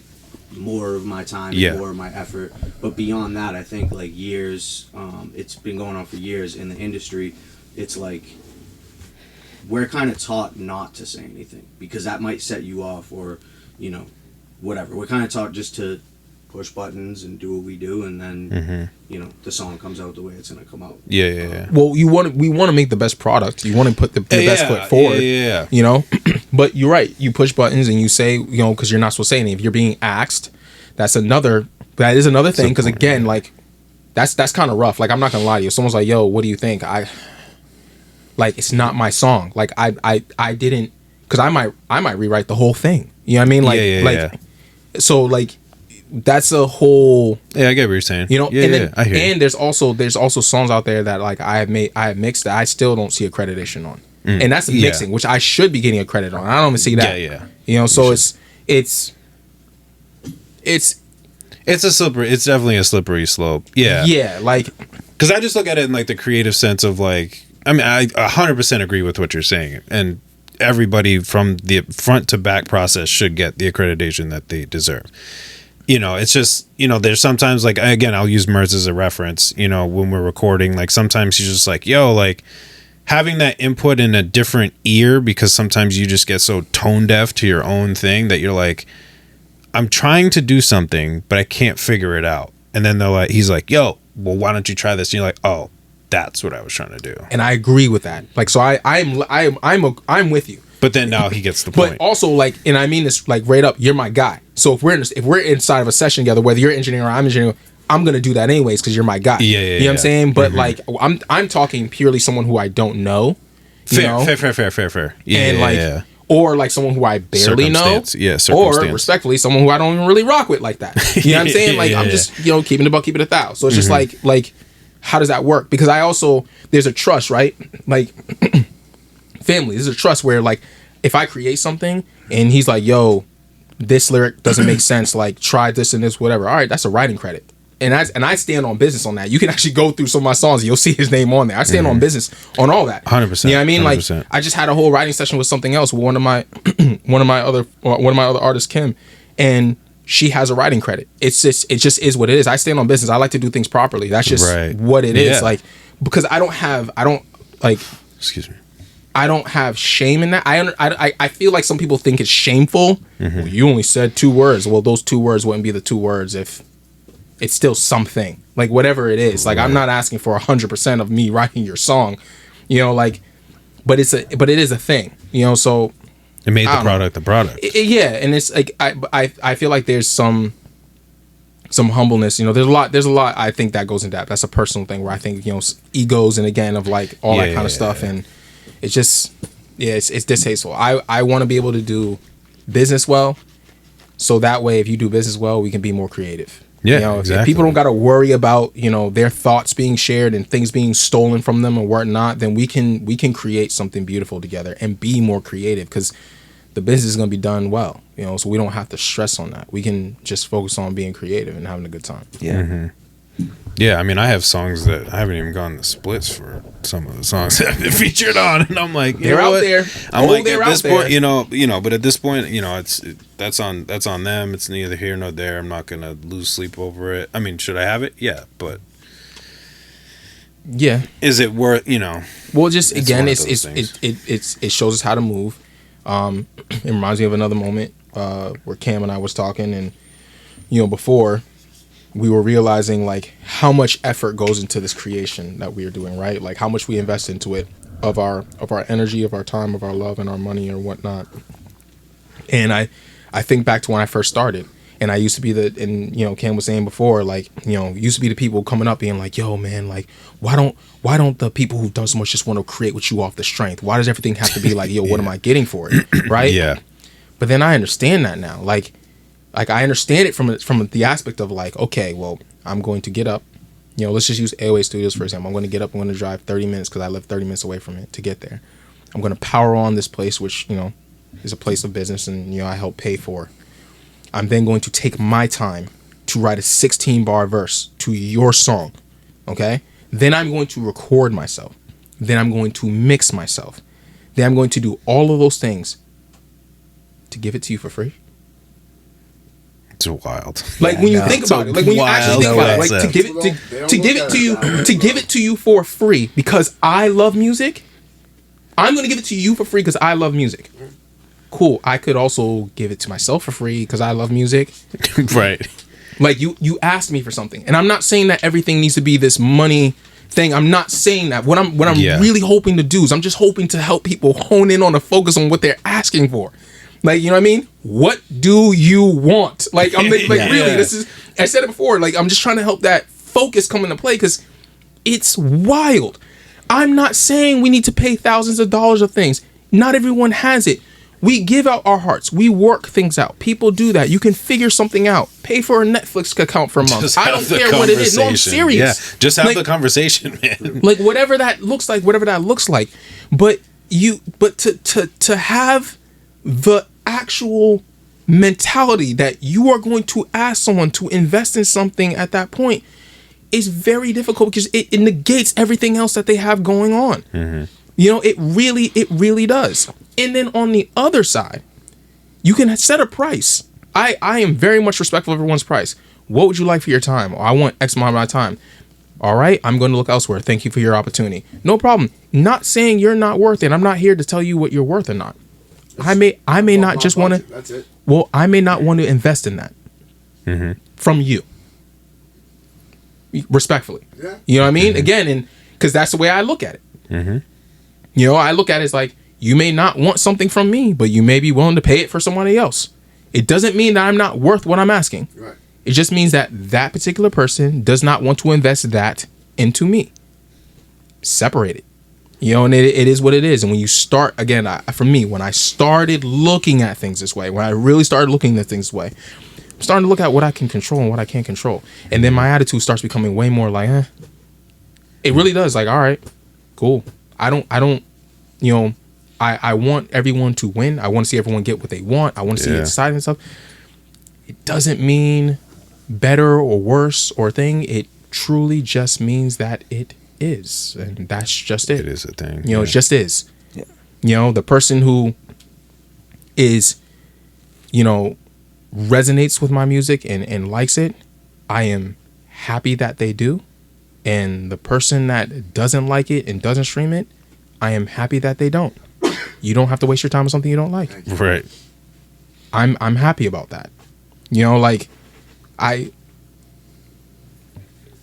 more of my time and more of my effort. But beyond that, I think like years, it's been going on for years in the industry. It's like, we're kind of taught not to say anything because that might set you off, or whatever. We're kind of taught just to push buttons and do what we do, and then the song comes out the way it's gonna come out. Yeah. Well, we want to make the best product. You want to put the best foot forward. Yeah. But you're right. You push buttons and you say, because you're not supposed to say anything. If you're being asked, that is another thing. Because again, like, that's kind of rough. Like, I'm not gonna lie to you. If someone's like, yo, what do you think? It's not my song. Like, I didn't, because I might rewrite the whole thing. You know what I mean? So like, that's a whole. Yeah, I get what you're saying. I hear. And there's also songs out there that like I have mixed that I still don't see accreditation on, and that's mixing, which I should be getting a credit on. I don't even see that. Yeah. So it's It's definitely a slippery slope. Yeah. Yeah, like, because I just look at it in like the creative sense of like, I mean, I 100% agree with what you're saying, and everybody from the front to back process should get the accreditation that they deserve. You know, it's just, you know, there's sometimes, like, again, I'll use Merz as a reference, you know, when we're recording, like, sometimes he's just like, yo, like, having that input in a different ear, because sometimes you just get so tone deaf to your own thing that you're like, I'm trying to do something, but I can't figure it out. And then he's like, yo, well, why don't you try this? And you're like, oh, that's what I was trying to do. And I agree with that. Like, so I'm with you. But then now he gets the point. But also, like, and I mean this, like, right up, you're my guy. So if we're inside of a session together, whether you're engineering or I'm engineering, I'm gonna do that anyways because you're my guy. Yeah, you know what I'm saying? But like, I'm talking purely someone who I don't know. Fair. Yeah, and like, or like someone who I barely know. Yeah, circumstance. Or respectfully, someone who I don't even really rock with like that. You know what I'm saying? Like, I'm just, you know, keeping it $1, keeping it $1,000. So it's just like, how does that work? Because I also, there's a trust, right? Like, family, there's a trust where, like, if I create something and he's like, yo, this lyric doesn't make sense, like, try this and this, whatever. All right, that's a writing credit. And I stand on business on that. You can actually go through some of my songs and you'll see his name on there. I stand on business on all that. 100%. You know what I mean? 100%. Like, I just had a whole writing session with something else with one of my other artists, Kim, and she has a writing credit. It just is what it is. I stand on business. I like to do things properly. That's just what it is. Like, because I don't excuse me. I don't have shame in that. I feel like some people think it's shameful. Well, you only said 2 words. Well, those 2 words wouldn't be the 2 words if it's still something. Like, whatever it is. Like, I'm not asking for 100% of me writing your song. You know, like, but it is a thing. You know, so it made the product the product. Yeah, and it's like I feel like there's some humbleness. You know, there's a lot I think that goes into that. That's a personal thing where I think, you know, egos and again of like all that kind of stuff, and it's just it's distasteful. I want to be able to do business well, so that way if you do business well, we can be more creative. Yeah, you know, exactly. If people don't got to worry about, you know, their thoughts being shared and things being stolen from them and whatnot, then we can create something beautiful together and be more creative, because the business is going to be done well, you know, so we don't have to stress on that. We can just focus on being creative and having a good time. Yeah. Yeah, I mean, I have songs that I haven't even gone to splits for some of the songs that I've been featured on, and I'm like, they're out there. I'm like, at this point, you know, but at this point, you know, that's on them. It's neither here nor there. I'm not gonna lose sleep over it. I mean, should I have it? Yeah, but yeah, is it worth? You know, well, just again, it shows us how to move. It reminds me of another moment where Cam and I was talking, and you know, before we were realizing like how much effort goes into this creation that we are doing, right? Like how much we invest into it, of our energy, of our time, of our love, and our money or whatnot. And I think back to when I first started, and I used to be and you know, Cam was saying before, like, you know, used to be the people coming up being like, yo man, like why don't the people who've done so much just want to create with you off the strength? Why does everything have to be like, yo, what am I getting for it? Right? Yeah. But then I understand that now. Like I understand it from the aspect of like, okay, well, I'm going to get up. You know, let's just use AOA Studios, for example. I'm going to get up. I'm going to drive 30 minutes because I live 30 minutes away from it to get there. I'm going to power on this place, which, you know, is a place of business and, you know, I help pay for. I'm then going to take my time to write a 16-bar verse to your song, okay? Then I'm going to record myself. Then I'm going to mix myself. Then I'm going to do all of those things to give it to you for free. It's wild. Like when you think about it, like when you actually think about it, like to give it to you for free because I love music. I'm gonna give it to you for free because I love music. Cool. I could also give it to myself for free because I love music. Right. Like you asked me for something, and I'm not saying that everything needs to be this money thing. I'm not saying that. What I'm really hoping to do is I'm just hoping to help people hone in on a focus on what they're asking for. Like, you know what I mean? What do you want? Like, I'm like, really, this is, I said it before, like, I'm just trying to help that focus come into play because it's wild. I'm not saying we need to pay thousands of dollars of things. Not everyone has it. We give out our hearts. We work things out. People do that. You can figure something out. Pay for a Netflix account for a month. I don't care what it is. No, I'm serious. Yeah, just have the conversation, man. Like, whatever that looks like, But to have the actual mentality that you are going to ask someone to invest in something at that point is very difficult because it negates everything else that they have going on. Mm-hmm. You know, it really does. And then on the other side, you can set a price. I am very much respectful of everyone's price. What would you like for your time? I want X amount of my time. All right, I'm going to look elsewhere. Thank you for your opportunity. No problem. Not saying you're not worth it. I'm not here to tell you what you're worth or not. I may not just want to. That's it. Well, I may not want to invest in that from you. Respectfully. Yeah. You know what I mean? Again, and because that's the way I look at it. You know, I look at it as like, you may not want something from me, but you may be willing to pay it for somebody else. It doesn't mean that I'm not worth what I'm asking. Right. It just means that that particular person does not want to invest that into me. Separate it. You know, and it is what it is. And when you start, again, for me, when I started looking at things this way, when I really started looking at things this way, I'm starting to look at what I can control and what I can't control. And then my attitude starts becoming way more like, It really does. Like, all right, cool. I don't, you know, I want everyone to win. I want to see everyone get what they want. I want to see it decided and stuff. It doesn't mean better or worse or thing. It truly just means that it is. And that's just it. It is a thing. You know, it just is. Yeah. You know, the person who is, you know, resonates with my music and likes it, I am happy that they do. And the person that doesn't like it and doesn't stream it, I am happy that they don't. You don't have to waste your time on something you don't like. Right. I'm happy about that. You know, like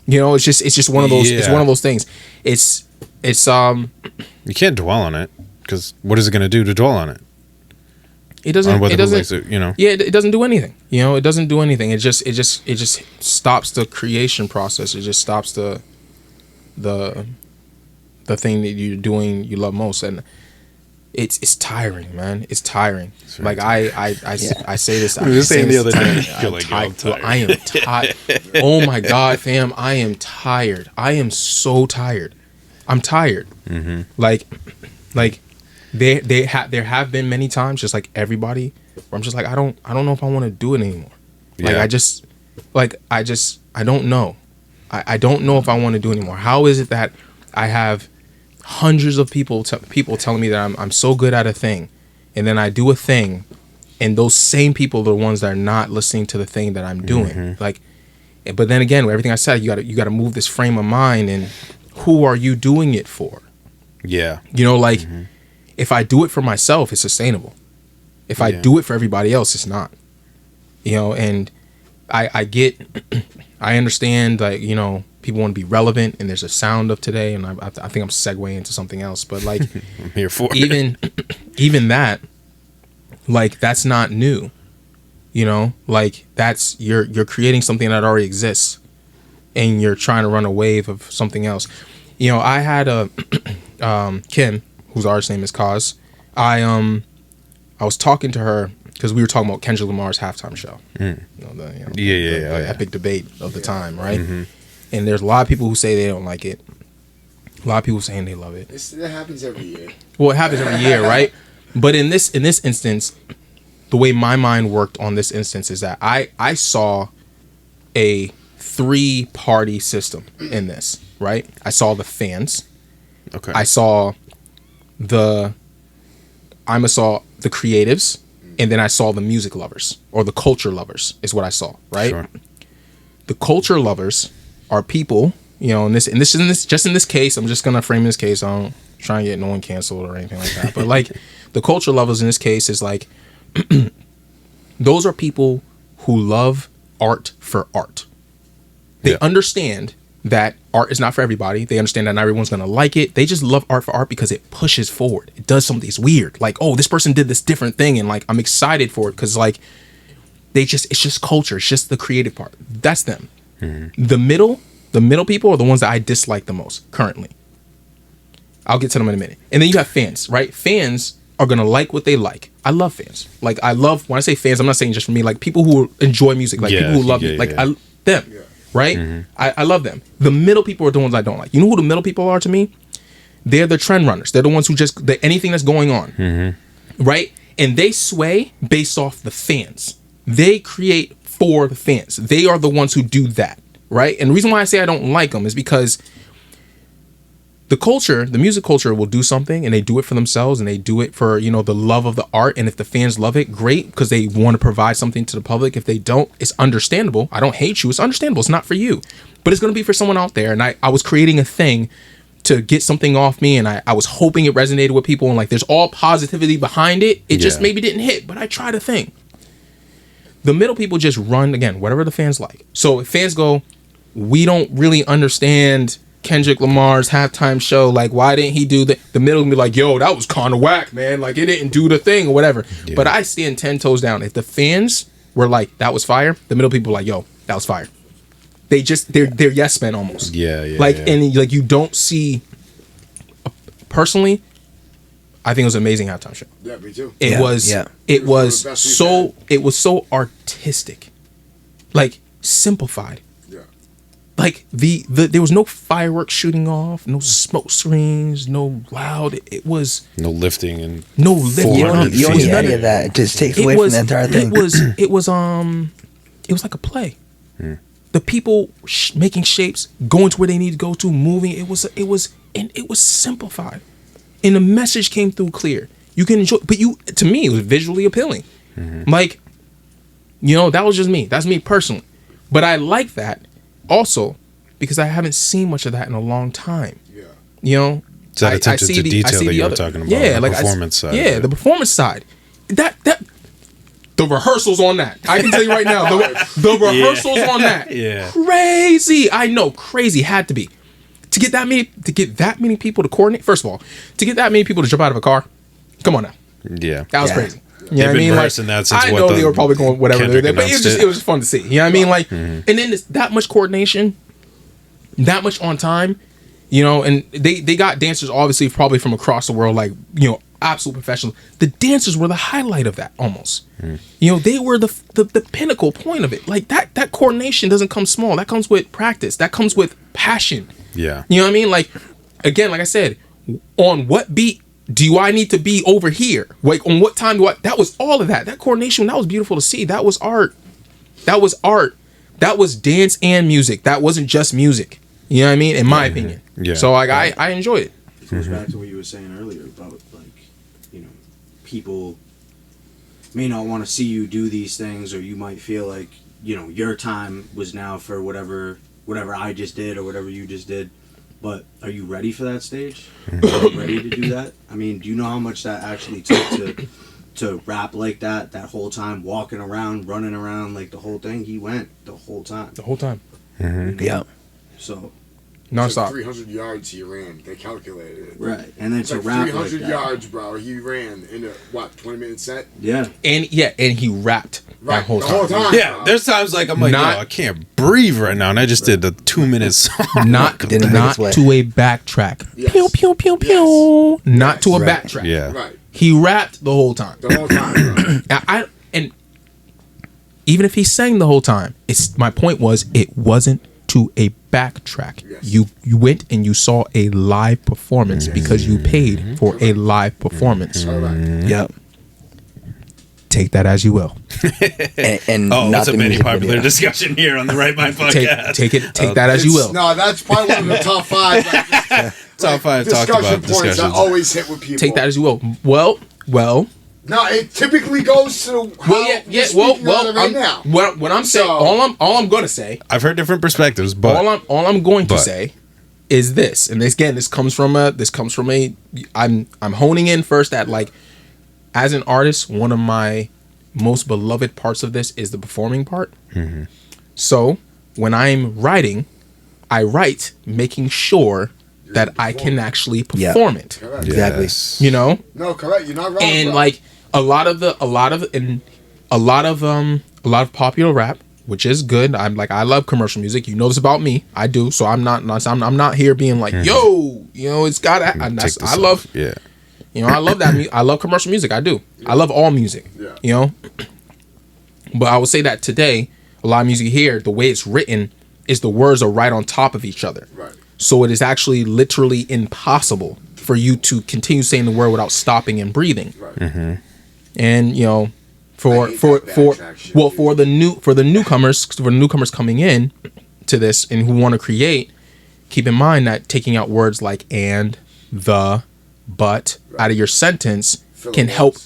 you know, it's just one of those. It's one of those things. It's You can't dwell on it because what is it going to do to dwell on it? It doesn't. On whether It who doesn't. likes it, you know. Yeah, it doesn't do anything. You know, it doesn't do anything. It just stops the creation process. It just stops the thing that you're doing you love most, and it's tiring, man. It's tiring. Like I say this. We were saying the other day. I'm tired. Well, I am tired. Oh my god, fam! I am tired. I am so tired. I'm tired. Like there have been many times, just like everybody, where I'm just like I don't know if I want to do it anymore. Like I don't know. I don't know if I want to do it anymore. How is it that I have hundreds of people telling me that I'm so good at a thing, and then I do a thing, and those same people are the ones that are not listening to the thing that I'm doing. Like, but then again, with everything I said, you got to move this frame of mind, and who are you doing it for? Yeah. You know, like if I do it for myself, it's sustainable. If I do it for everybody else, it's not. You know, and I get, I understand, like, you know, people want to be relevant, and there's a sound of today, and I think I'm segueing into something else, but like I'm here for it. even that, like, that's not new. You know, like that's you're creating something that already exists, and you're trying to run a wave of something else. You know, I had a Kim, whose artist name is Cause. I was talking to her because we were talking about Kendrick Lamar's halftime show. The epic debate of the time, right? And there's a lot of people who say they don't like it. A lot of people saying they love it. That happens every year. Well, it happens every year, right? But in this instance, the way my mind worked on this instance is that I saw a 3-party system in this, right? I saw the fans. Okay. I saw the creatives, and then I saw the music lovers, or the culture lovers is what I saw, right? Sure. The culture lovers are people, you know, in this case, I'm just gonna frame this case. I don't try and get no one canceled or anything like that. But like the culture lovers in this case is like those are people who love art for art. They understand that art is not for everybody. They understand that not everyone's gonna like it. They just love art for art because it pushes forward. It does something weird. Like, oh, this person did this different thing, and like I'm excited for it because like it's just culture. It's just the creative part. That's them. The middle people are the ones that I dislike the most currently. I'll get to them in a minute. And then you have fans, right? Fans are gonna like what they like. I love fans. Like I love, when I say fans, I'm not saying just for me. Like people who enjoy music, like people who love me, like them. Yeah. Right? I love them. The middle people are the ones I don't like. You know who the middle people are to me? They're the trend runners. They're the ones who anything that's going on. Right? And they sway based off the fans. They create for the fans. They are the ones who do that. Right? And the reason why I say I don't like them is because the music culture will do something and they do it for themselves and they do it for, you know, the love of the art. And if the fans love it, great, because they want to provide something to the public. If they don't, it's understandable. I don't hate you. It's understandable. It's not for you, but it's going to be for someone out there. And I was creating a thing to get something off me, and I was hoping it resonated with people, and like there's all positivity behind it. It just maybe didn't hit, but I tried a thing. The middle people just run, again, whatever the fans like. So if fans go, we don't really understand Kendrick Lamar's halftime show, like why didn't he do that? The middle will be like, yo, that was kind of whack, man, like it didn't do the thing or whatever. But I stand 10 toes down. If the fans were like, that was fire, the middle people were like, yo, that was fire. They're yes men almost. And like you don't see, personally, I think it was an amazing halftime show. Yeah, me too. It was so artistic, like simplified. Like there was no fireworks shooting off, no smoke screens, no loud. It was no lifting and no lifting. You don't need any of that. It just takes away from the entire thing. It was like a play. The people making shapes, going to where they need to go to, moving. It was simplified, and the message came through clear. You can enjoy, but to me, it was visually appealing. Like, you know, that was just me. That's me personally, but I like that. Also, because I haven't seen much of that in a long time. Yeah. You know? It's that attention to detail that you were talking about. Yeah, the like performance side. Yeah, the performance side. That the rehearsals on that. I can tell you right now, the rehearsals on that. Yeah. Crazy. I know, crazy had to be. To get that many people to coordinate, first of all, to get that many people to jump out of a car. Come on now. Yeah. That was crazy. You know what I mean? Like, that since I know they were probably going whatever they were there, but it was fun to see. You know what I mean? Like, and then it's that much coordination, that much on time, you know, and they got dancers obviously probably from across the world, like, you know, absolute professionals. The dancers were the highlight of that almost. You know, they were the pinnacle point of it. Like that coordination doesn't come small. That comes with practice. That comes with passion. Yeah. You know what I mean? Like, again, like I said, on what beat do I need to be over here? Like, on what time that was all of that. That coordination, that was beautiful to see. That was art. That was art. That was dance and music. That wasn't just music. You know what I mean? In my opinion. Yeah. So, like, I enjoyed it. It goes back to what you were saying earlier about, like, you know, people may not want to see you do these things, or you might feel like, you know, your time was now for whatever I just did or whatever you just did. But are you ready for that stage? Are you ready to do that? I mean, do you know how much that actually took to rap like that whole time, walking around, running around, like the whole thing? He went the whole time. The whole time. Yeah. So nonstop. 300 yards he ran. They calculated it. Right, and then it's to like rap 300 like that. yards, bro. He ran in a 20-minute set. Yeah, and he rapped that whole time. Yeah, there's times like I'm like, I can't breathe right now, and I just did a 2-minute song. Not to a backtrack. Yes. Pew pew pew pew. Not to a backtrack. Yeah, right. He rapped the whole time. The whole time. And even if he sang the whole time, my point was it wasn't to a backtrack. Yes. You went and you saw a live performance because you paid for a live performance. Yep. Take that as you will. and that's a many popular discussion here on the Right Mind podcast. Take that as you will. No, that's probably one of the top 5. Top 5 talked about points that always hit with people. Take that as you will. Well. No, it typically goes to how you're speaking on it right now. What I'm saying, all I'm gonna say. I've heard different perspectives, but all I'm going to say is this, and this comes from a. I'm honing in first at, like, as an artist, one of my most beloved parts of this is the performing part. So when I'm writing, I write making sure that I can actually perform it. Correct. Exactly. You know? No, correct. You're not wrong. And, like, a lot of popular rap, which is good. I love commercial music. You know this about me. I do. So I'm not here being like, yo, you know, it's got I love you know, I love that I love commercial music. I do. I love all music. Yeah. You know? But I would say that today, a lot of music here, the way it's written is the words are right on top of each other. Right. So it is actually literally impossible for you to continue saying the word without stopping and breathing. Right. And, you know, for the newcomers coming in to this and who want to create, keep in mind that taking out words like and, the, but out of your sentence can help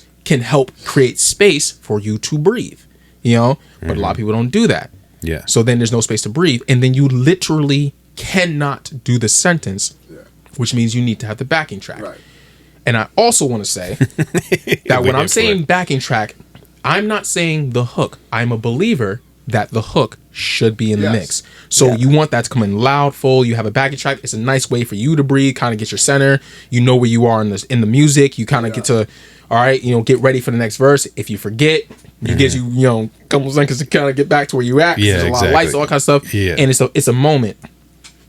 create space for you to breathe, you know. But a lot of people don't do that. Yeah. So then there's no space to breathe, and then you literally cannot do the sentence, which means you need to have the backing track. Right. And I also want to say that when I'm saying backing track, I'm not saying the hook. I'm a believer that the hook should be in the mix. So you want that to come in loud, full. You have a backing track. It's a nice way for you to breathe, kind of get your center. You know where you are in the music. You kind of get to, all right, you know, get ready for the next verse. If you forget, it gives you, you know, a couple of seconds to kind of get back to where you at. Yeah, there's a lot of lights, all that kind of stuff. Yeah. And it's a moment.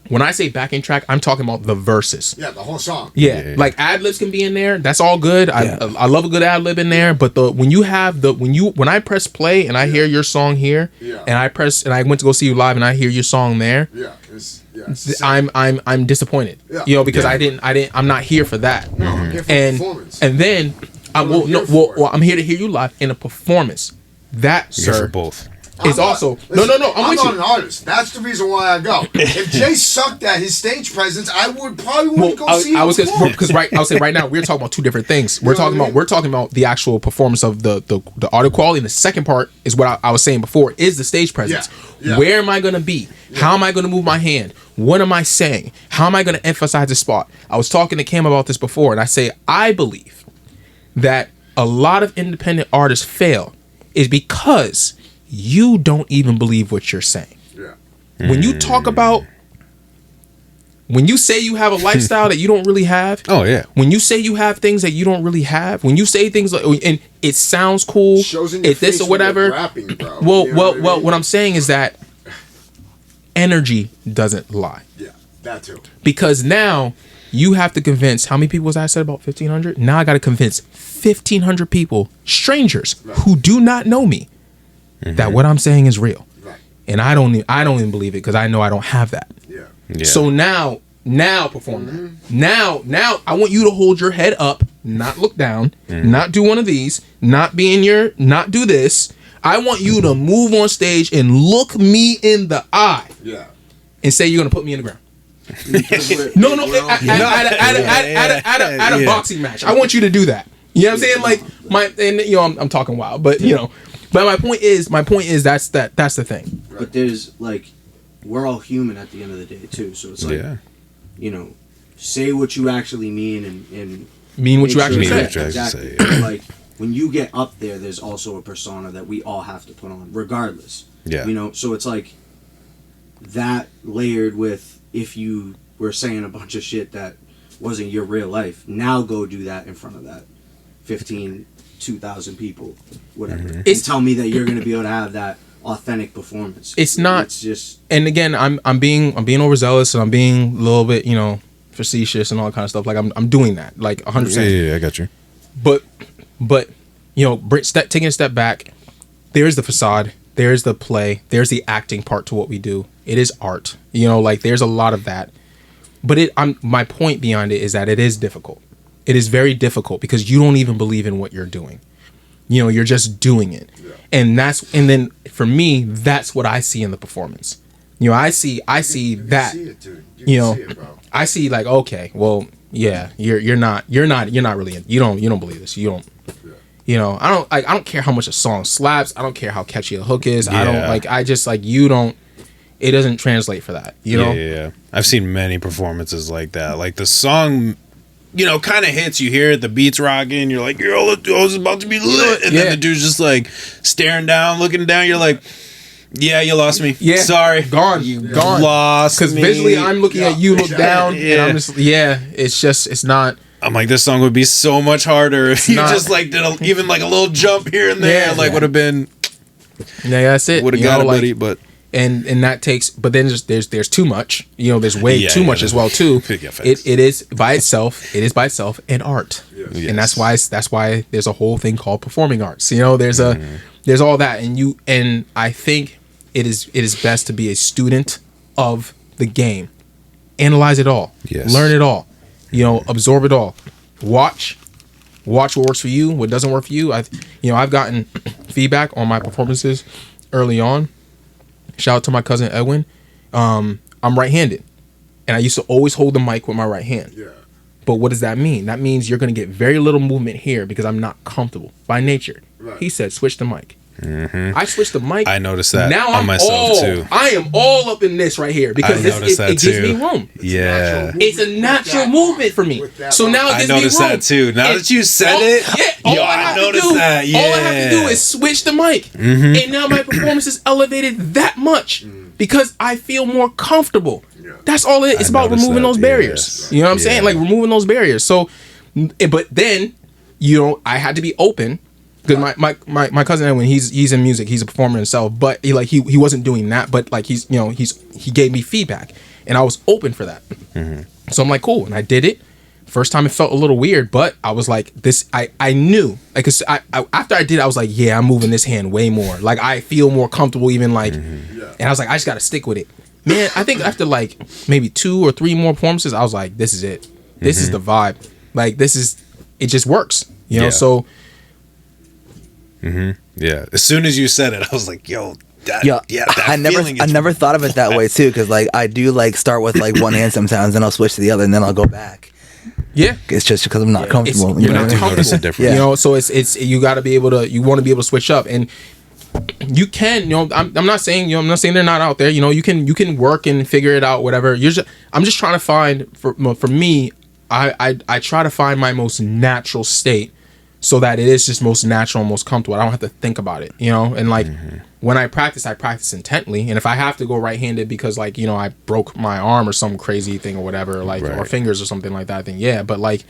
When I say backing track, I'm talking about the verses. Yeah, the whole song. Yeah. Like ad libs can be in there. That's all good. I love a good ad lib in there. But when I press play and I hear your song here, and I went to go see you live and I hear your song there, I'm disappointed. Yeah. You know, because I'm not here for that. No, I'm here for performance. And then I'm here to hear you live in a performance. That, sir, here for both. Is also no. I'm not an artist. That's the reason why I go. If Jay sucked at his stage presence, I would probably want to go see him. I'll say right now we're talking about two different things. We're talking about the actual performance of the audio quality, and the second part is what I was saying before is the stage presence. Yeah. Where am I going to be? Yeah. How am I going to move my hand? What am I saying? How am I going to emphasize the spot? I was talking to Cam about this before, and I say I believe that a lot of independent artists fail is because you don't even believe what you're saying. Yeah. When you talk about, when you say you have a lifestyle that you don't really have. Oh yeah. When you say you have things that you don't really have. When you say things like, and it sounds cool, it's this or whatever. Rapping, bro. Well, what I'm saying is that energy doesn't lie. Yeah, that too. Because now you have to convince, how many people was I said about 1,500? Now I got to convince 1,500 people, strangers who do not know me, that what I'm saying is real. Right. And I don't even believe it because I know I don't have that. Yeah. So now perform that. Now I want you to hold your head up, not look down, not do one of these, not do this. I want you to move on stage and look me in the eye. Yeah. And say you're gonna put me in the ground. At a boxing match. I want you to do that. You know what I'm saying? I'm talking wild, but you know. But my point is that's the thing. But there's we're all human at the end of the day too. So it's you know, say what you actually mean and mean what you actually say. Exactly. Like when you get up there, there's also a persona that we all have to put on, regardless. Yeah. You know, so it's like that layered with if you were saying a bunch of shit that wasn't your real life. Now go do that in front of that 2,000 people, whatever. And tell me that you're going to be able to have that authentic performance. It's not. It's just. And again, I'm being overzealous and I'm being a little bit, you know, facetious and all that kind of stuff. Like I'm doing that, like 100%. Yeah, I got you. But you know, taking a step back, there's the facade, there's the play, there's the acting part to what we do. It is art, you know, like there's a lot of that. But my point beyond it is that it is difficult. It is very difficult because you don't even believe in what you're doing. You know, you're just doing it. Yeah. And then for me, that's what I see in the performance. You know, I see that. See it, dude. You know, see it, bro. I see like, okay, well, yeah, you're not really you don't believe this. You don't. Yeah. You know, I don't care how much a song slaps. I don't care how catchy a hook is. Yeah. It doesn't translate for that. You know. Yeah. I've seen many performances like that. Like the song, you know, kind of hits. You hear it, the beat's rocking. You're like, yo, it's about to be lit. And then the dude's just like staring down, looking down. You're like, yeah, you lost me. Yeah, sorry, gone. Lost. Because visually, I'm looking at you, look down, and I'm just, it's not. I'm like, this song would be so much harder if you just like did even like a little jump here and there. Would have been. Yeah, that's it. Would have got it, buddy, but. And that takes, but then there's too much. You know, there's way too much as well too. It is by itself an art, and that's why there's a whole thing called performing arts. You know, there's all that, and I think it is best to be a student of the game, analyze it all, learn it all, you know, absorb it all, watch what works for you, what doesn't work for you. I've gotten feedback on my performances early on. Shout out to my cousin Edwin. I'm right-handed. And I used to always hold the mic with my right hand. Yeah. But what does that mean? That means you're going to get very little movement here because I'm not comfortable by nature. Right. He said, switch the mic. I switched the mic. I noticed that now on myself too. I am all up in this right here because it gives me room. Yeah. It's a natural movement for me. So now it gives me room. I noticed that too. Now that you said it, all I have to do is switch the mic. And now my performance is elevated that much because I feel more comfortable. That's all it is. It's about removing those barriers. Yes. You know what I'm saying? Like removing those barriers. So, but then, I had to be open. Because my cousin, when he's in music, he's a performer himself, but he wasn't doing that, but like he gave me feedback, and I was open for that. So I'm like, cool, and I did it. First time it felt a little weird, but I was like, this, I knew, like, cause after I did it, I was like, yeah, I'm moving this hand way more. Like I feel more comfortable, even like, and I was like, I just got to stick with it, man. I think after like maybe 2 or 3 more performances, I was like, this is it. This is the vibe. Like it just works, you know. So. Yeah. As soon as you said it, I was like, "Yo, that I never thought of it that way too, because like I do like start with like one hand sometimes, then I'll switch to the other, and then I'll go back. Yeah, it's just because I'm not comfortable. You're not comfortable. You know, so it's you got to be able to. You want to be able to switch up, and you can. I'm not saying they're not out there. You can work and figure it out. Whatever. I'm just trying to find for me. I try to find my most natural state. So that it is just most natural and most comfortable. I don't have to think about it, And like when I practice intently. And if I have to go right-handed because like I broke my arm or some crazy thing or whatever, like or fingers or something like that, then yeah. But like,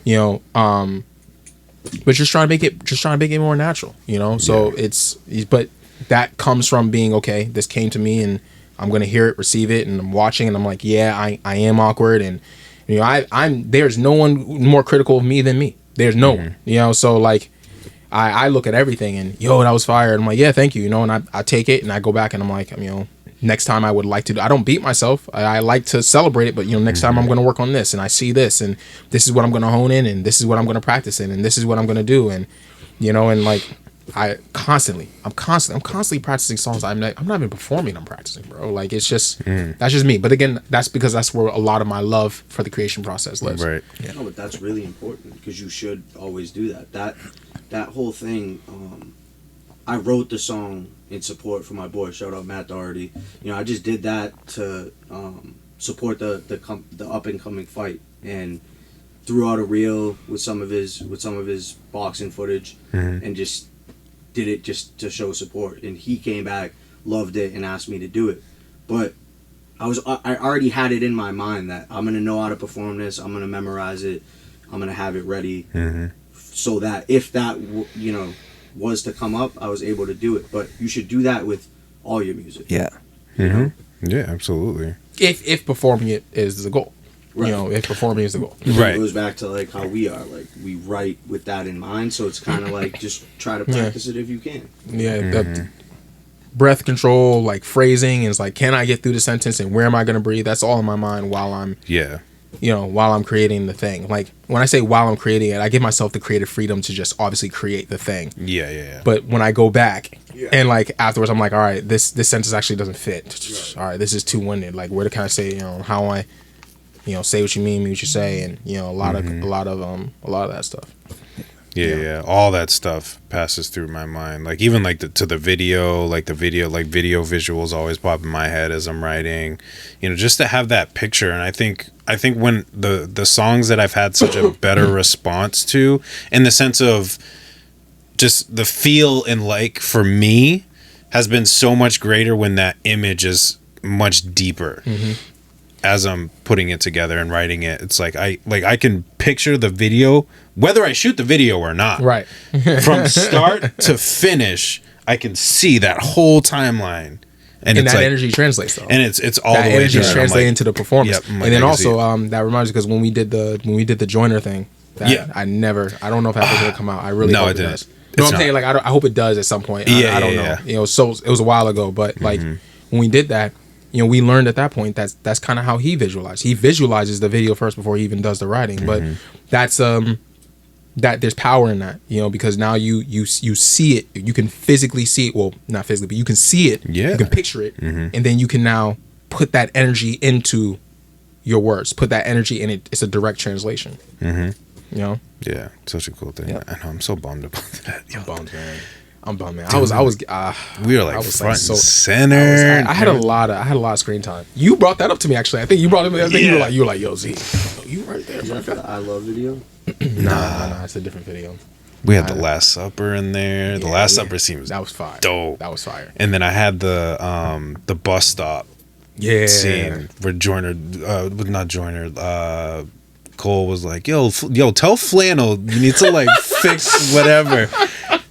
but just trying to make it more natural, So but that comes from being okay. This came to me and I'm gonna hear it, receive it, and I'm watching and I'm like, yeah, I am awkward and I'm there's no one more critical of me than me. There's no one, so like I look at everything and that was fire. And I'm like, yeah, thank you, and I take it and I go back and I'm like, next time I would like to I don't beat myself. I like to celebrate it, but next time I'm going to work on this and I see this and this is what I'm going to hone in and this is what I'm going to practice in and this is what I'm going to do. And, and like I'm constantly practicing songs. I'm not even performing. I'm practicing, bro. Like it's just that's just me. But again, that's because that's where a lot of my love for the creation process lives. Right. Yeah. No, but that's really important because you should always do that. That whole thing. I wrote the song in support for my boy. Shout out Matt Doherty. I just did that to support the up and coming fight and threw out a reel with some of his boxing footage and just did it just to show support, and he came back, loved it, and asked me to do it. But I already had it in my mind that I'm gonna know how to perform this. I'm gonna memorize it. I'm gonna have it ready, so that if that was to come up, I was able to do it. But you should do that with all your music. Yeah. Yeah, absolutely. If performing it is the goal. Right. If performing is the goal. Right. It goes back to like how we are. Like we write with that in mind, so it's kind of like just try to practice it if you can. Yeah. The breath control, like phrasing, is like, can I get through the sentence and where am I going to breathe? That's all in my mind while I'm. Yeah. While I'm creating the thing. Like when I say while I'm creating it, I give myself the creative freedom to just obviously create the thing. Yeah. But when I go back and like afterwards, I'm like, all right, this sentence actually doesn't fit. All right, this is too winded. Like where can I say, how I. Say what you mean what you say, and a lot of that stuff. Yeah, all that stuff passes through my mind. Like even like the video visuals always pop in my head as I'm writing. Just to have that picture. And I think when the songs that I've had such a better response to, in the sense of just the feel and like for me, has been so much greater when that image is much deeper. As I'm putting it together and writing it, it's like I can picture the video, whether I shoot the video or not. Right. From start to finish, I can see that whole timeline, and it's that like, energy translates though. And it's all that the way energy translates into the performance. Yep, and then also that reminds me, because when we did the joiner thing, I don't know if that was gonna come out. I really hope it does. I'm saying? Like I hope it does at some point. I don't know. So it was a while ago, but like when we did that. We learned at that point that's kind of how he visualized. He visualizes the video first before he even does the writing. But that's that there's power in that, because now you see it. You can physically see it. Well, not physically, but you can see it. Yeah. You can picture it, and then you can now put that energy into your words, put that energy in it. It's a direct translation. You know? Yeah, such a cool thing. Yep. I know. I'm so bummed about that. I'm bummed, man. Dude, We were like front and center. I had a lot of screen time. You brought that up to me actually. I think you brought it. I think you were like, yo, Z, you right there. Is that for the I Love video? Nah, it's a different video. We had the Last Supper in there. The Last Supper seems that was fire. Dope. That was fire. And then I had the bus stop scene where Cole was like, yo, tell Flannel you need to like fix whatever.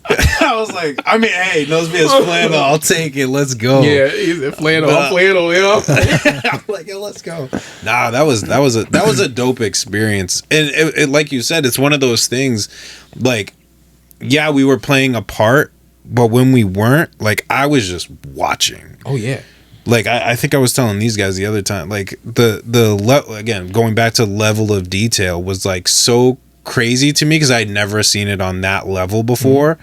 I was like, I mean, hey, knows me as Flannel. I'll take it. Let's go. Yeah, he's a Flannel. I'm Flannel, you know? I'm like, yo, let's go. Nah, that was a dope experience. And it, like you said, it's one of those things, like, yeah, we were playing a part, but when we weren't, like, I was just watching. Oh, yeah. Like, I think I was telling these guys the other time, like, again, going back to level of detail was, like, so crazy to me because I'd never seen it on that level before.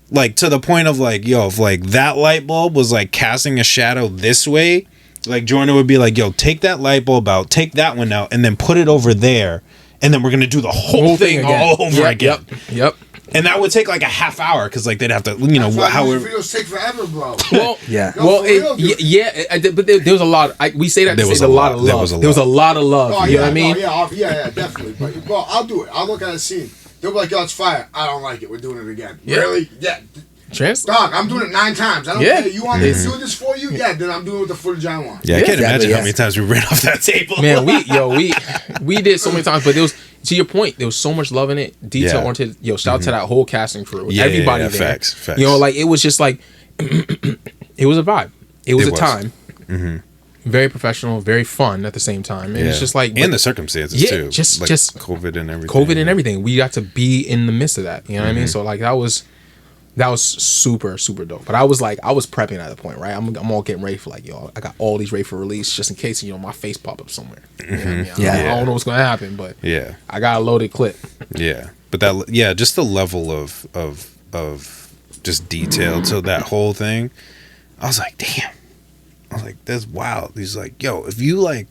Like, to the point of, like, yo, if, like, that light bulb was, like, casting a shadow this way, like, Jordan would be like, yo, take that light bulb out, take that one out, and then put it over there, and then we're going to do the whole thing all over again. Yep. And that would take like a half hour because like they'd have to, you know, how videos take forever, bro. Well, yeah. Well, but there was a lot. We say that there was a lot of love. There was a lot of love. Oh, you know what I mean? Yeah, definitely. But well, I'll do it. I'll look at a scene. They'll be like, "Yo, it's fire." I don't like it. We're doing it again. Yeah. Really? Yeah. Dog, I'm doing it 9 times. I don't care. You want me to do this for you? Yeah, then I'm doing it with the footage I want. Yeah, I can't imagine how many times we ran off that table. Man, we did so many times, but there was, to your point, there was so much love in it, detail oriented. Yo, shout out to that whole casting crew, everybody there. Facts. You know, like it was just like it was a vibe. It was a time. Very professional, very fun at the same time, and it's just like and the circumstances too, just COVID and everything. We got to be in the midst of that. You know what I mean? So like that was super, super dope. But I was prepping at the point, right? I'm all getting ready for like, yo, I got all these ready for release just in case, you know, my face pop up somewhere. You know what I mean? I don't know what's going to happen, but I got a loaded clip. Yeah. But just the level of just detail to that whole thing. I was like, damn. I was like, that's wild. He's like, yo, if you like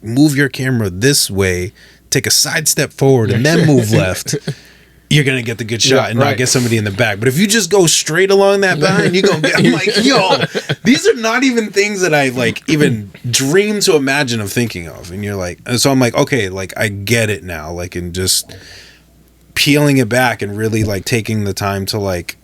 move your camera this way, take a side step forward and then move left, you're gonna get the good shot and not get somebody in the back. But if you just go straight along that line, you're gonna get. I'm like, yo, these are not even things that I like even dream to imagine of thinking of. And you're like, and so I'm like, okay, like I get it now. Like, and just peeling it back and really like taking the time to like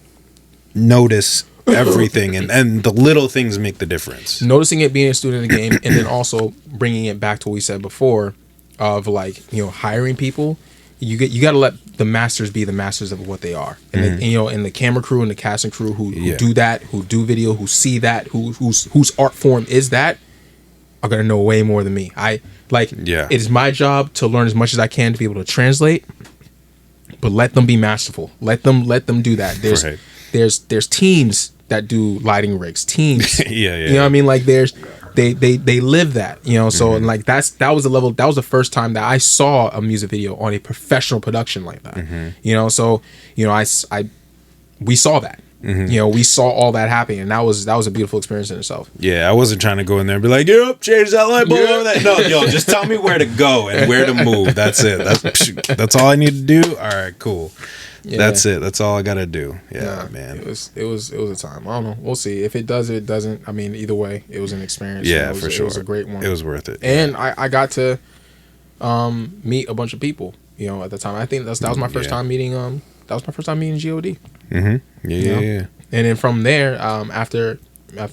notice everything and the little things make the difference. Noticing it, being a student of the game, and then also bringing it back to what we said before of like, you know, hiring people. You got to let the masters be the masters of what they are, and you know, and the camera crew and the casting crew who do that, who do video, who see that, whose art form is that, are gonna know way more than me. It is my job to learn as much as I can to be able to translate, but let them be masterful. Let them do that. There's teams that do lighting rigs. Teams, you know what I mean? Like they live that, you know. So and like that was the level. That was the first time that I saw a music video on a professional production like that. You know, so you know, we saw that. You know, we saw all that happening, and that was a beautiful experience in itself. Yeah, I wasn't trying to go in there and be like, "Yep, change that light bulb over that." No, yo, just tell me where to go and where to move. That's it. That's all I need to do. All right, cool. Yeah. That's it. That's all I gotta do. Yeah, man. It was a time. I don't know. We'll see. If it does, it doesn't. I mean, either way, it was an experience. Yeah, for sure. It was a great one. It was worth it. And I got to meet a bunch of people. You know, at the time, I think that was my first time meeting. That was my first time meeting God. Yeah. And then from there, after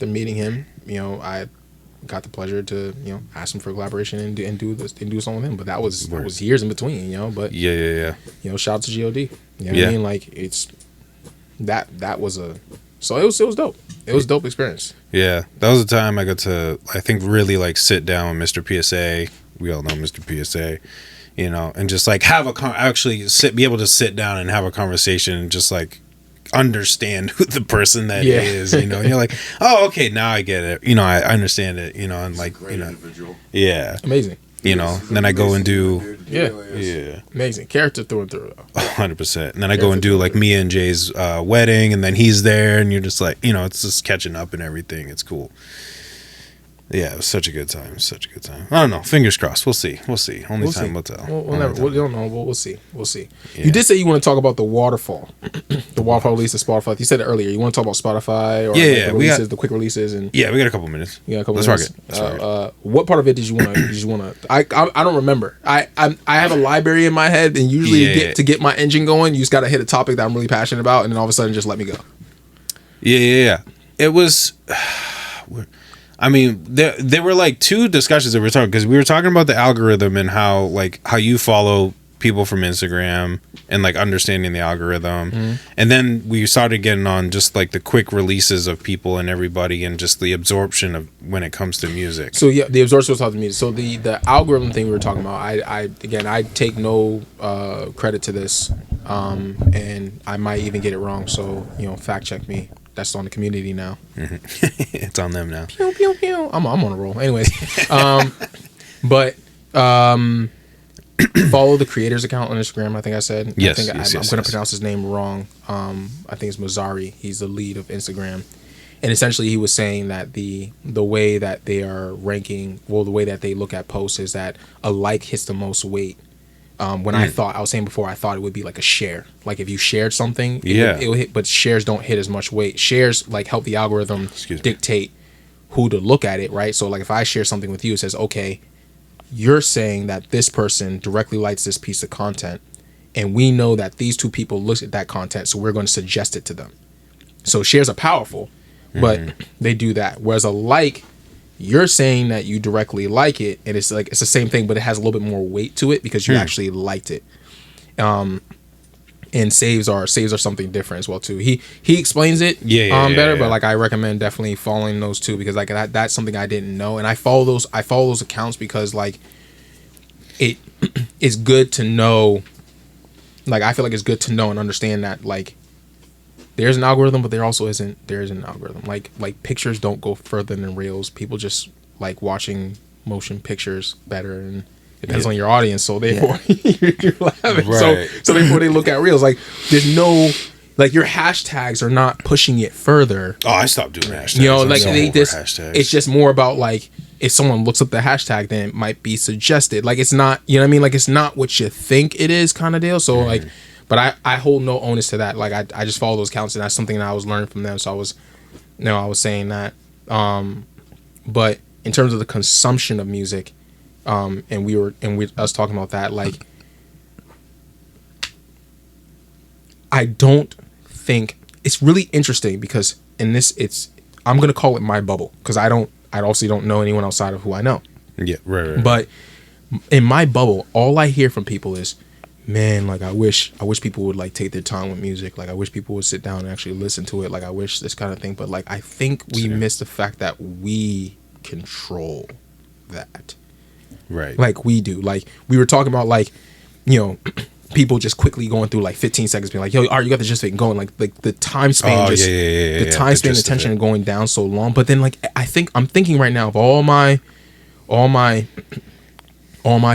meeting him, you know, I got the pleasure to, you know, ask him for collaboration and do a song with him. But that was years in between, you know. But yeah. You know, shout out to God. You know what I mean? Like it's that was it was dope. It was a dope experience. Yeah, that was the time I got to, I think, really like sit down with Mr. PSA. We all know Mr. PSA, you know, and just like be able to sit down and have a conversation and just like understand who the person that is, you know. And you're like, oh, okay, now I get it. You know, I understand it. You know, and like, you know, individual. Yeah, amazing. You know, and then I go and do amazing character through and through. 100%. And then I go and do like Mia and Jay's wedding, and then he's there, and you're just like, you know, it's just catching up and everything. It's cool. Yeah, it was such a good time. Such a good time. I don't know. Fingers crossed. We'll see. Only time will tell. We'll never. We don't know. We'll see. Yeah. You did say you want to talk about the waterfall, the waterfall release of Spotify. You said it earlier. You want to talk about Spotify or the releases, the quick releases, and we got a couple minutes. Yeah, a couple minutes. Let's rock it. What part of it did you want to? I don't remember. I have a library in my head, and usually to get my engine going, you just got to hit a topic that I'm really passionate about, and then all of a sudden just let me go. Yeah. It was. I mean, there were like two discussions that we were talking, because we were talking about the algorithm and how you follow people from Instagram and like understanding the algorithm, and then we started getting on just like the quick releases of people and everybody, and just the absorption of when it comes to music. So yeah, the absorption was talking to music. So the algorithm thing we were talking about, I take no credit to this, and I might even get it wrong. So fact check me. That's on the community now. It's on them now. Pew, pew, pew. I'm on a roll. Anyways, but follow the creator's account on Instagram. I think I said. Yes. I'm going to pronounce his name wrong. I think it's Mazzari. He's the lead of Instagram, and essentially he was saying that the way that they are ranking, the way that they look at posts is that a like hits the most weight. When I was saying before, I thought it would be like a share. Like if you shared something, it would hit, but shares don't hit as much weight. Shares like help the algorithm dictate who to look at it, right? So like if I share something with you, it says, okay, you're saying that this person directly likes this piece of content, and we know that these two people look at that content, so we're going to suggest it to them. So shares are powerful, but they do that. Whereas a like, you're saying that you directly like it, and it's the same thing, but it has a little bit more weight to it because you actually liked it. And saves are something different as well too. He explains it better, but like I recommend definitely following those two, because like that's something I didn't know, and I follow those accounts because like it is good to know. Like I feel like it's good to know and understand that like there's an algorithm, but there isn't an algorithm. Like pictures don't go further than reels. People just like watching motion pictures better, and it depends on your audience. So therefore, you're laughing. Right. So therefore, they look at reels. Like there's no like your hashtags are not pushing it further. Oh, I stopped doing hashtags. Like hashtags. It's just more about like if someone looks up the hashtag, then it might be suggested. Like it's not, you know what I mean? Like it's not what you think it is, kind of deal. So like. But I hold no onus to that. Like I just follow those accounts, and that's something that I was learning from them. So I was saying that. But in terms of the consumption of music, and us talking about that, like I don't think it's really interesting because I'm gonna call it my bubble, because I obviously don't know anyone outside of who I know. Yeah, right. But in my bubble, all I hear from people is, man, like I wish people would like take their time with music. Like I wish people would sit down and actually listen to it. Like I wish this kind of thing. But like I think we miss the fact that we control that. Right. Like we do. Like we were talking about like, people just quickly going through like 15 seconds being like, yo, all right, you got the gist of it going. Like the time span the time span attention going down so long. But then like I'm thinking right now of all my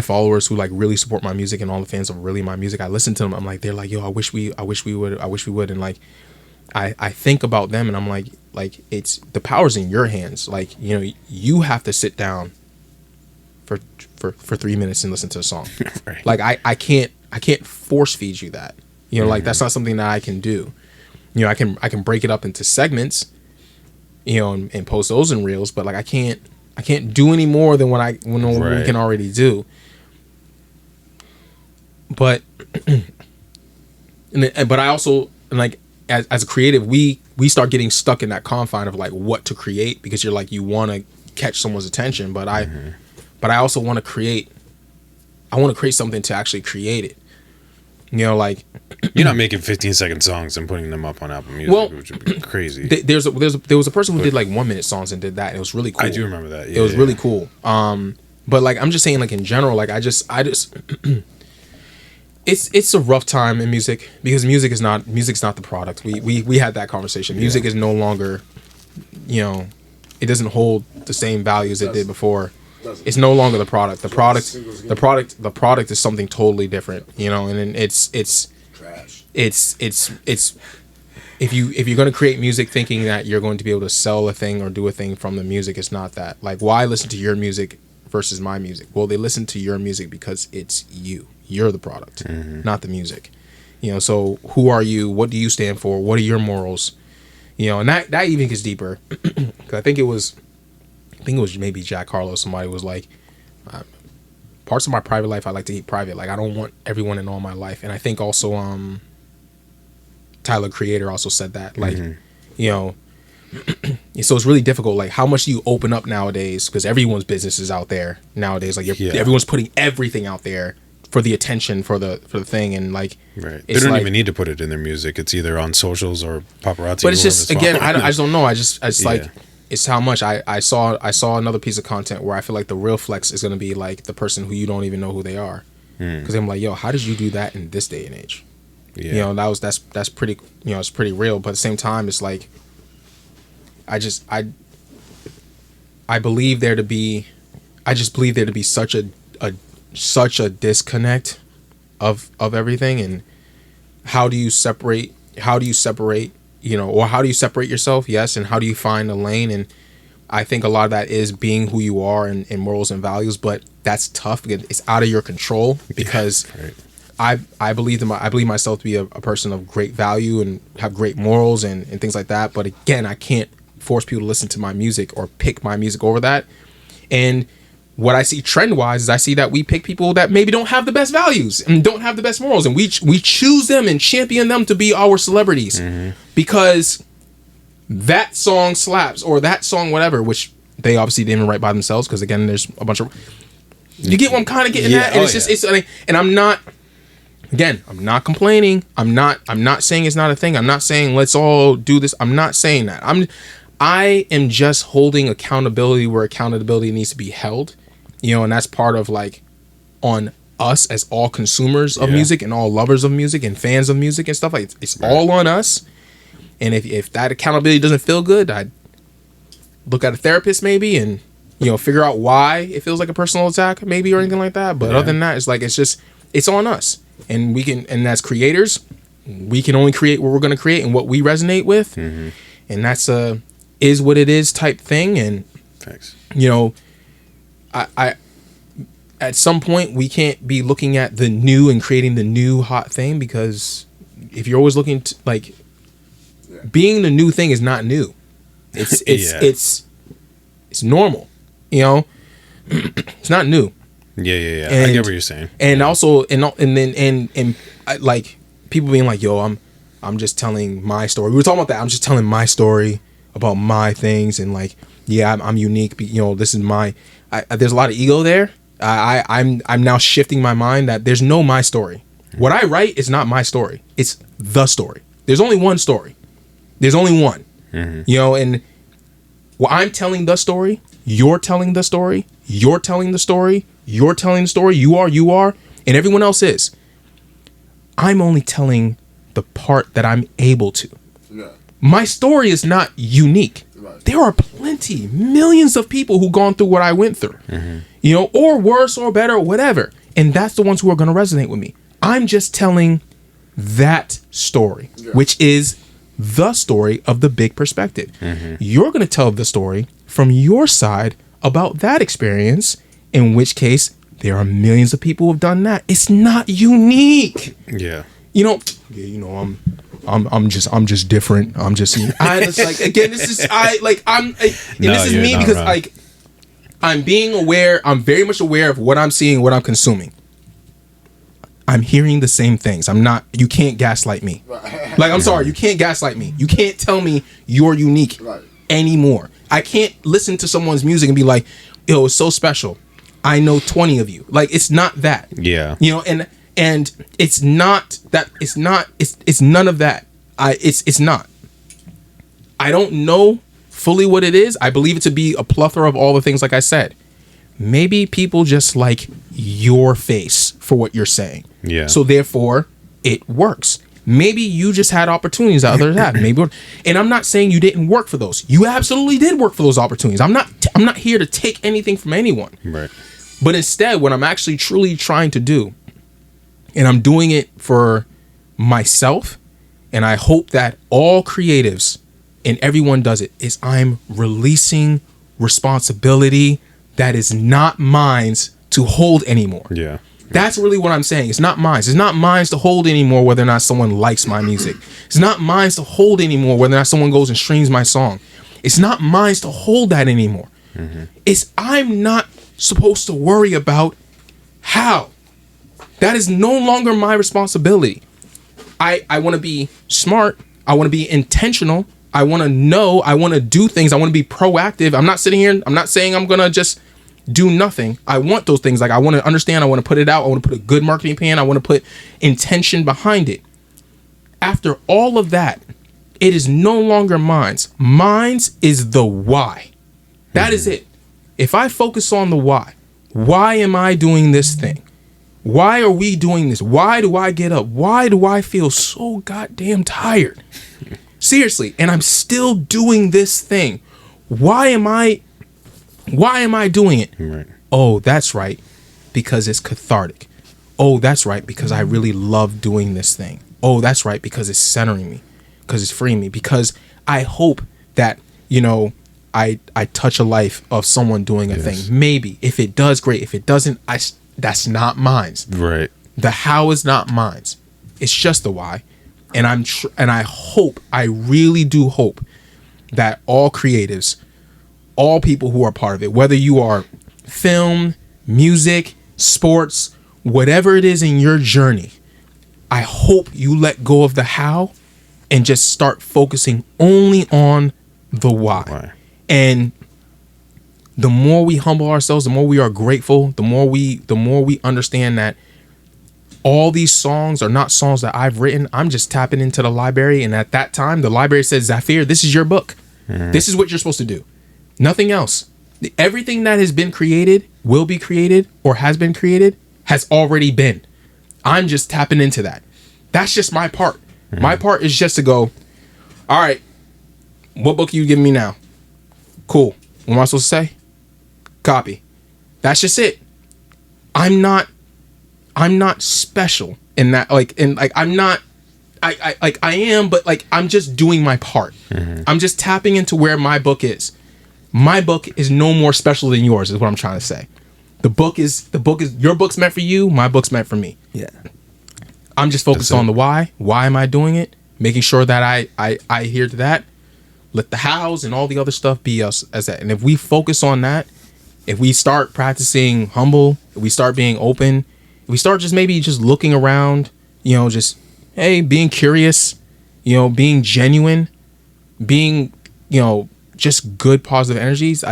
followers who like really support my music, and all the fans of really my music, I listen to them. I'm like, they're like, yo, I wish we would. And like, I think about them, and I'm like it's the power's in your hands. Like, you have to sit down for 3 minutes and listen to a song. Right. Like I can't force feed you that. Like that's not something that I can do. I can break it up into segments, and post those in reels, but like I can't do any more than what we can already do. But but I also, like as a creative, we start getting stuck in that confine of like what to create, because you're like, you want to catch someone's attention, but I also want to create. I want to create something to actually create it. Like you're not making 15-second songs and putting them up on Apple Music, which would be crazy. There was a person who did like 1 minute songs and did that, and it was really cool. I do remember that. Yeah, it was really cool. But like I'm just saying, like in general, like I just it's a rough time in music, because music's not the product. We had that conversation. Music is no longer, it doesn't hold the same value as it did before. It's no longer the product. The product is something totally different, and it's trash. It's if you're going to create music thinking that you're going to be able to sell a thing or do a thing from the music, it's not that. Like, why listen to your music versus my music? Well, they listen to your music because it's you. You're the product, not the music. You know, so who are you? What do you stand for? What are your morals? You know, and that even gets deeper. 'Cause I think it was maybe Jack Harlow. Somebody was like, parts of my private life I like to keep private. Like, I don't want everyone in all my life. And I think also Tyler Creator also said that. Like, you know, so it's really difficult. Like, how much do you open up nowadays? Because everyone's business is out there nowadays. Like, everyone's putting everything out there for the attention, for the thing, and like, right. They don't even need to put it in their music. It's either on socials or paparazzi. But it's just, again, I just don't know. It's like, it's how much I saw another piece of content where I feel like the real flex is going to be like the person who you don't even know who they are, because I'm like, yo, how did you do that in this day and age? You know, that's pretty, you know, it's pretty real. But at the same time, it's like, I believe there to be such a disconnect of everything. And how do you separate, you know, or how do you separate yourself? Yes. And how do you find a lane? And I think a lot of that is being who you are and morals and values, but that's tough because it's out of your control, because I believe myself to be a person of great value and have great morals and things like that. But again, I can't force people to listen to my music or pick my music over that. And what I see trend wise is I see that we pick people that maybe don't have the best values and don't have the best morals, and we choose them and champion them to be our celebrities because that song slaps or that song whatever, which they obviously didn't even write by themselves, because again, there's a bunch of, you get what I'm kind of getting at, and it's and I'm not, again, I'm not complaining, I'm not saying it's not a thing, I'm not saying let's all do this, I'm not saying that, I am just holding accountability where accountability needs to be held. You know, and that's part of like on us as all consumers of music and all lovers of music and fans of music and stuff. Like it's all on us. And if that accountability doesn't feel good, I'd look at a therapist maybe and, you know, figure out why it feels like a personal attack maybe or anything like that. But other than that, it's like, it's on us. And we can, and as creators, we can only create what we're going to create and what we resonate with. And that's is what it is type thing. And, you know, I at some point we can't be looking at the new and creating the new hot thing, because if you're always looking to like being the new thing is not new. It's normal, you know. It's not new. Yeah. And I get what you're saying. And also, and like people being like, yo, I'm just telling my story. We were talking about that. I'm just telling my story about my things, and like, yeah, I'm unique. You know, this is my. There's a lot of ego there. I'm now shifting my mind that there's no my story. What I write is not my story. It's the story. There's only one story. There's only one. You know, and well, I'm telling the story. You're telling the story. You're telling the story. You're telling the story. You are, and everyone else is. I'm only telling the part that I'm able to. Yeah. My story is not unique. Right. There are plenty, millions of people who've gone through what I went through, you know, or worse or better, or whatever. And that's the ones who are going to resonate with me. I'm just telling that story, which is the story of the big perspective. You're going to tell the story from your side about that experience, in which case there are millions of people who have done that. It's not unique. Yeah. You know, I'm just different. I'm just it's like, again, this is this is me because wrong. Like I'm being aware, I'm very much aware of what I'm seeing, what I'm consuming. I'm hearing the same things. You can't gaslight me. Like, I'm sorry, you can't gaslight me. You can't tell me you're unique anymore. I can't listen to someone's music and be like, yo, it's so special. I know 20 of you. Like, it's not that. Yeah. You know, and it's not that, it's none of that. It's not. I don't know fully what it is. I believe it to be a plethora of all the things like I said. Maybe people just like your face for what you're saying. Yeah. So therefore, it works. Maybe you just had opportunities that others have. Maybe, and I'm not saying you didn't work for those. You absolutely did work for those opportunities. I'm not here to take anything from anyone. Right. But instead, what I'm actually truly trying to do, and I'm doing it for myself, and I hope that all creatives and everyone does it, is I'm releasing responsibility that is not mine to hold anymore. Yeah. That's really what I'm saying. It's not mine. It's not mine to hold anymore whether or not someone likes my music. It's not mine to hold anymore whether or not someone goes and streams my song. It's not mine to hold that anymore. It's I'm not supposed to worry about how. That is no longer my responsibility. I want to be smart. I want to be intentional. I want to know. I want to do things. I want to be proactive. I'm not sitting here. I'm not saying I'm going to just do nothing. I want those things. Like, I want to understand. I want to put it out. I want to put a good marketing plan. I want to put intention behind it. After all of that, it is no longer mine's. Mine's is the why. That is it. If I focus on the why am I doing this thing? Why are we doing this? Why do I get up? Why do I feel so goddamn tired? Seriously, and I'm still doing this thing. Why am I doing it? Right. Oh, that's right. Because it's cathartic. Oh, that's right. Because I really love doing this thing. Oh, that's right. Because it's centering me. Because it's freeing me. Because I hope that, I touch a life of someone doing a thing. Maybe. If it does, great. If it doesn't, that's not mine. Right. The how is not mine. It's just the why. And I really do hope that all creatives, all people who are part of it, whether you are film, music, sports, whatever it is in your journey, I hope you let go of the how and just start focusing only on the why. And the more we humble ourselves, the more we are grateful, the more we understand that all these songs are not songs that I've written. I'm just tapping into the library, and at that time, the library says, Zaafir, this is your book. This is what you're supposed to do. Nothing else. Everything that has been created, will be created, or has been created, has already been. I'm just tapping into that. That's just my part. My part is just to go, all right, what book are you giving me now? Cool. What am I supposed to say? Copy. That's just it. I'm not special in that, I am, but I'm just doing my part. I'm just tapping into where my book is. My book is no more special than yours, is what I'm trying to say. The book is your book's meant for you, my book's meant for me. Yeah. I'm just focused on the why. Why am I doing it? Making sure that I adhere to that. Let the hows and all the other stuff be us as that. And if we focus on that, if we start practicing humble, if we start being open, if we start just maybe just looking around, just, hey, being curious, being genuine, being, just good positive energies.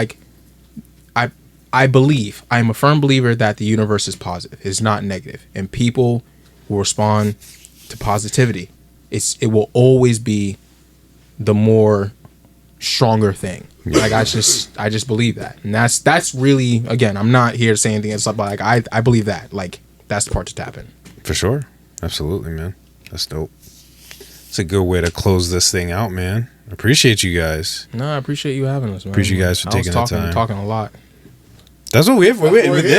I believe, I am a firm believer that the universe is positive. It's not negative. And people will respond to positivity. It will always be the more stronger thing. I just believe that. And that's really, again, I'm not here to say anything. It's like I believe that. That's the part to tap in. For sure. Absolutely, man. That's dope. It's a good way to close this thing out, man. I appreciate you guys. No, I appreciate you having us, man. Appreciate you guys for taking the time. Talking a lot. That's what we're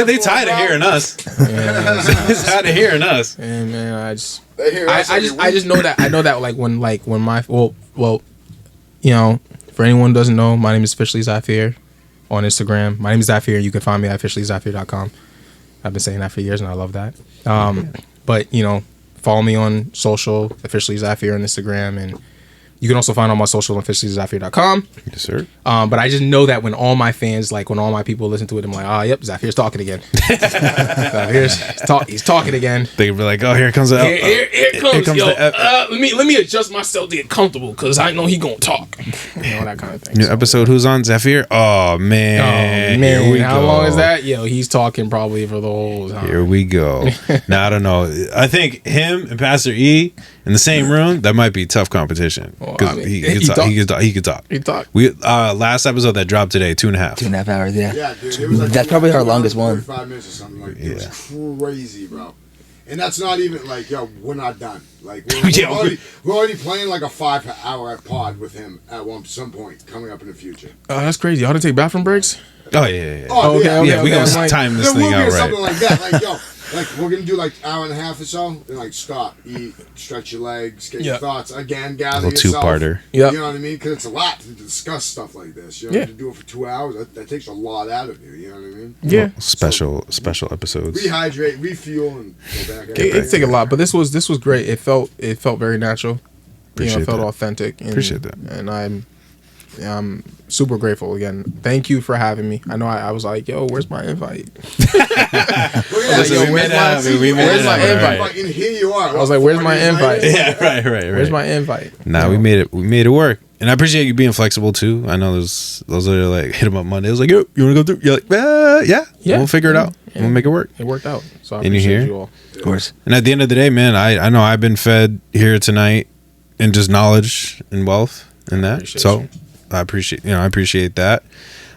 they tired of hearing us. Yeah, They're tired of hearing us. And man, I just know that when my for anyone who doesn't know, my name is officially Zaafir on Instagram. My name is Zaafir. You can find me at officiallyzaafir.com. I've been saying that for years and I love that. But follow me on social, officially Zaafir on Instagram, and you can also find all my social on officiallyzaafir.com. Yes, sir. But I just know that when all my fans, when all my people listen to it, I'm like, yep, Zaafir's talking again. He's talking again. They be like, oh, here it comes out. Here it comes, yo. Let me adjust myself to get comfortable because I know he gonna talk. That kind of thing. New episode, who's on Zaafir? Oh man. Here we How long is that? Yo, he's talking probably for the whole time. Here we go. Now I don't know. I think him and Pastor E in the same room, that might be tough competition. Because he could talk. He talk. We last episode that dropped today, 2.5. 2.5 hours, yeah. Yeah, dude. It was That's probably our longest one. 5 minutes or something. It was crazy, bro. And that's not even we're not done. We're already playing a 5-hour pod with him at some point coming up in the future. Oh, that's crazy. Y'all didn't take bathroom breaks? Oh yeah. Oh, okay. We gonna time this thing out right. Something like that. like we're gonna do like hour and a half or so, and like stop, eat, stretch your legs, get your thoughts again, gather little yourself. two-parter. Yep. You know what I mean? Because it's a lot to discuss stuff like this. You know, to do it for 2 hours, that takes a lot out of you. You know what I mean? Yeah. Special episodes. Rehydrate, refuel, and go back. It take a lot, but this was very. It felt very natural. Appreciate it felt that. authentic. And, Appreciate that. And I'm super grateful again. Thank you for having me. I know I was like, yo, where's my invite? Listen, where's my invite? And here you are. I was like, where's my invite? Yeah, right. Where's my invite? Nah, we made it work. And I appreciate you being flexible too. I know those are like hit them up Monday. It was like, yo, you want to go through? You're like, yeah. We'll figure it out. We'll make it work. It worked out. So I And you appreciate here? you all. Of course. And at the end of the day, man, I know I've been fed here tonight and just knowledge and wealth and that. Appreciate So you. I appreciate that.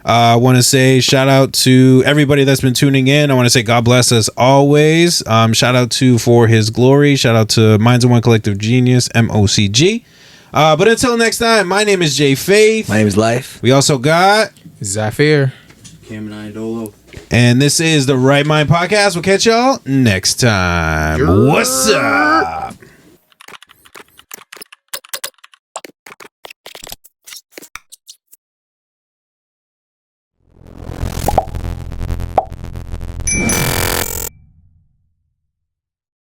I want to say shout out to everybody that's been tuning in. I want to say God bless us always. Shout out to For His Glory. Shout out to Minds of One Collective Genius, MOCG. But until next time, my name is Jay Faith. My name is L.Y.F.E. We also got Zaafir. Cameron Idolo. and this is the Right Mind Podcast. We'll catch y'all next time. What's up?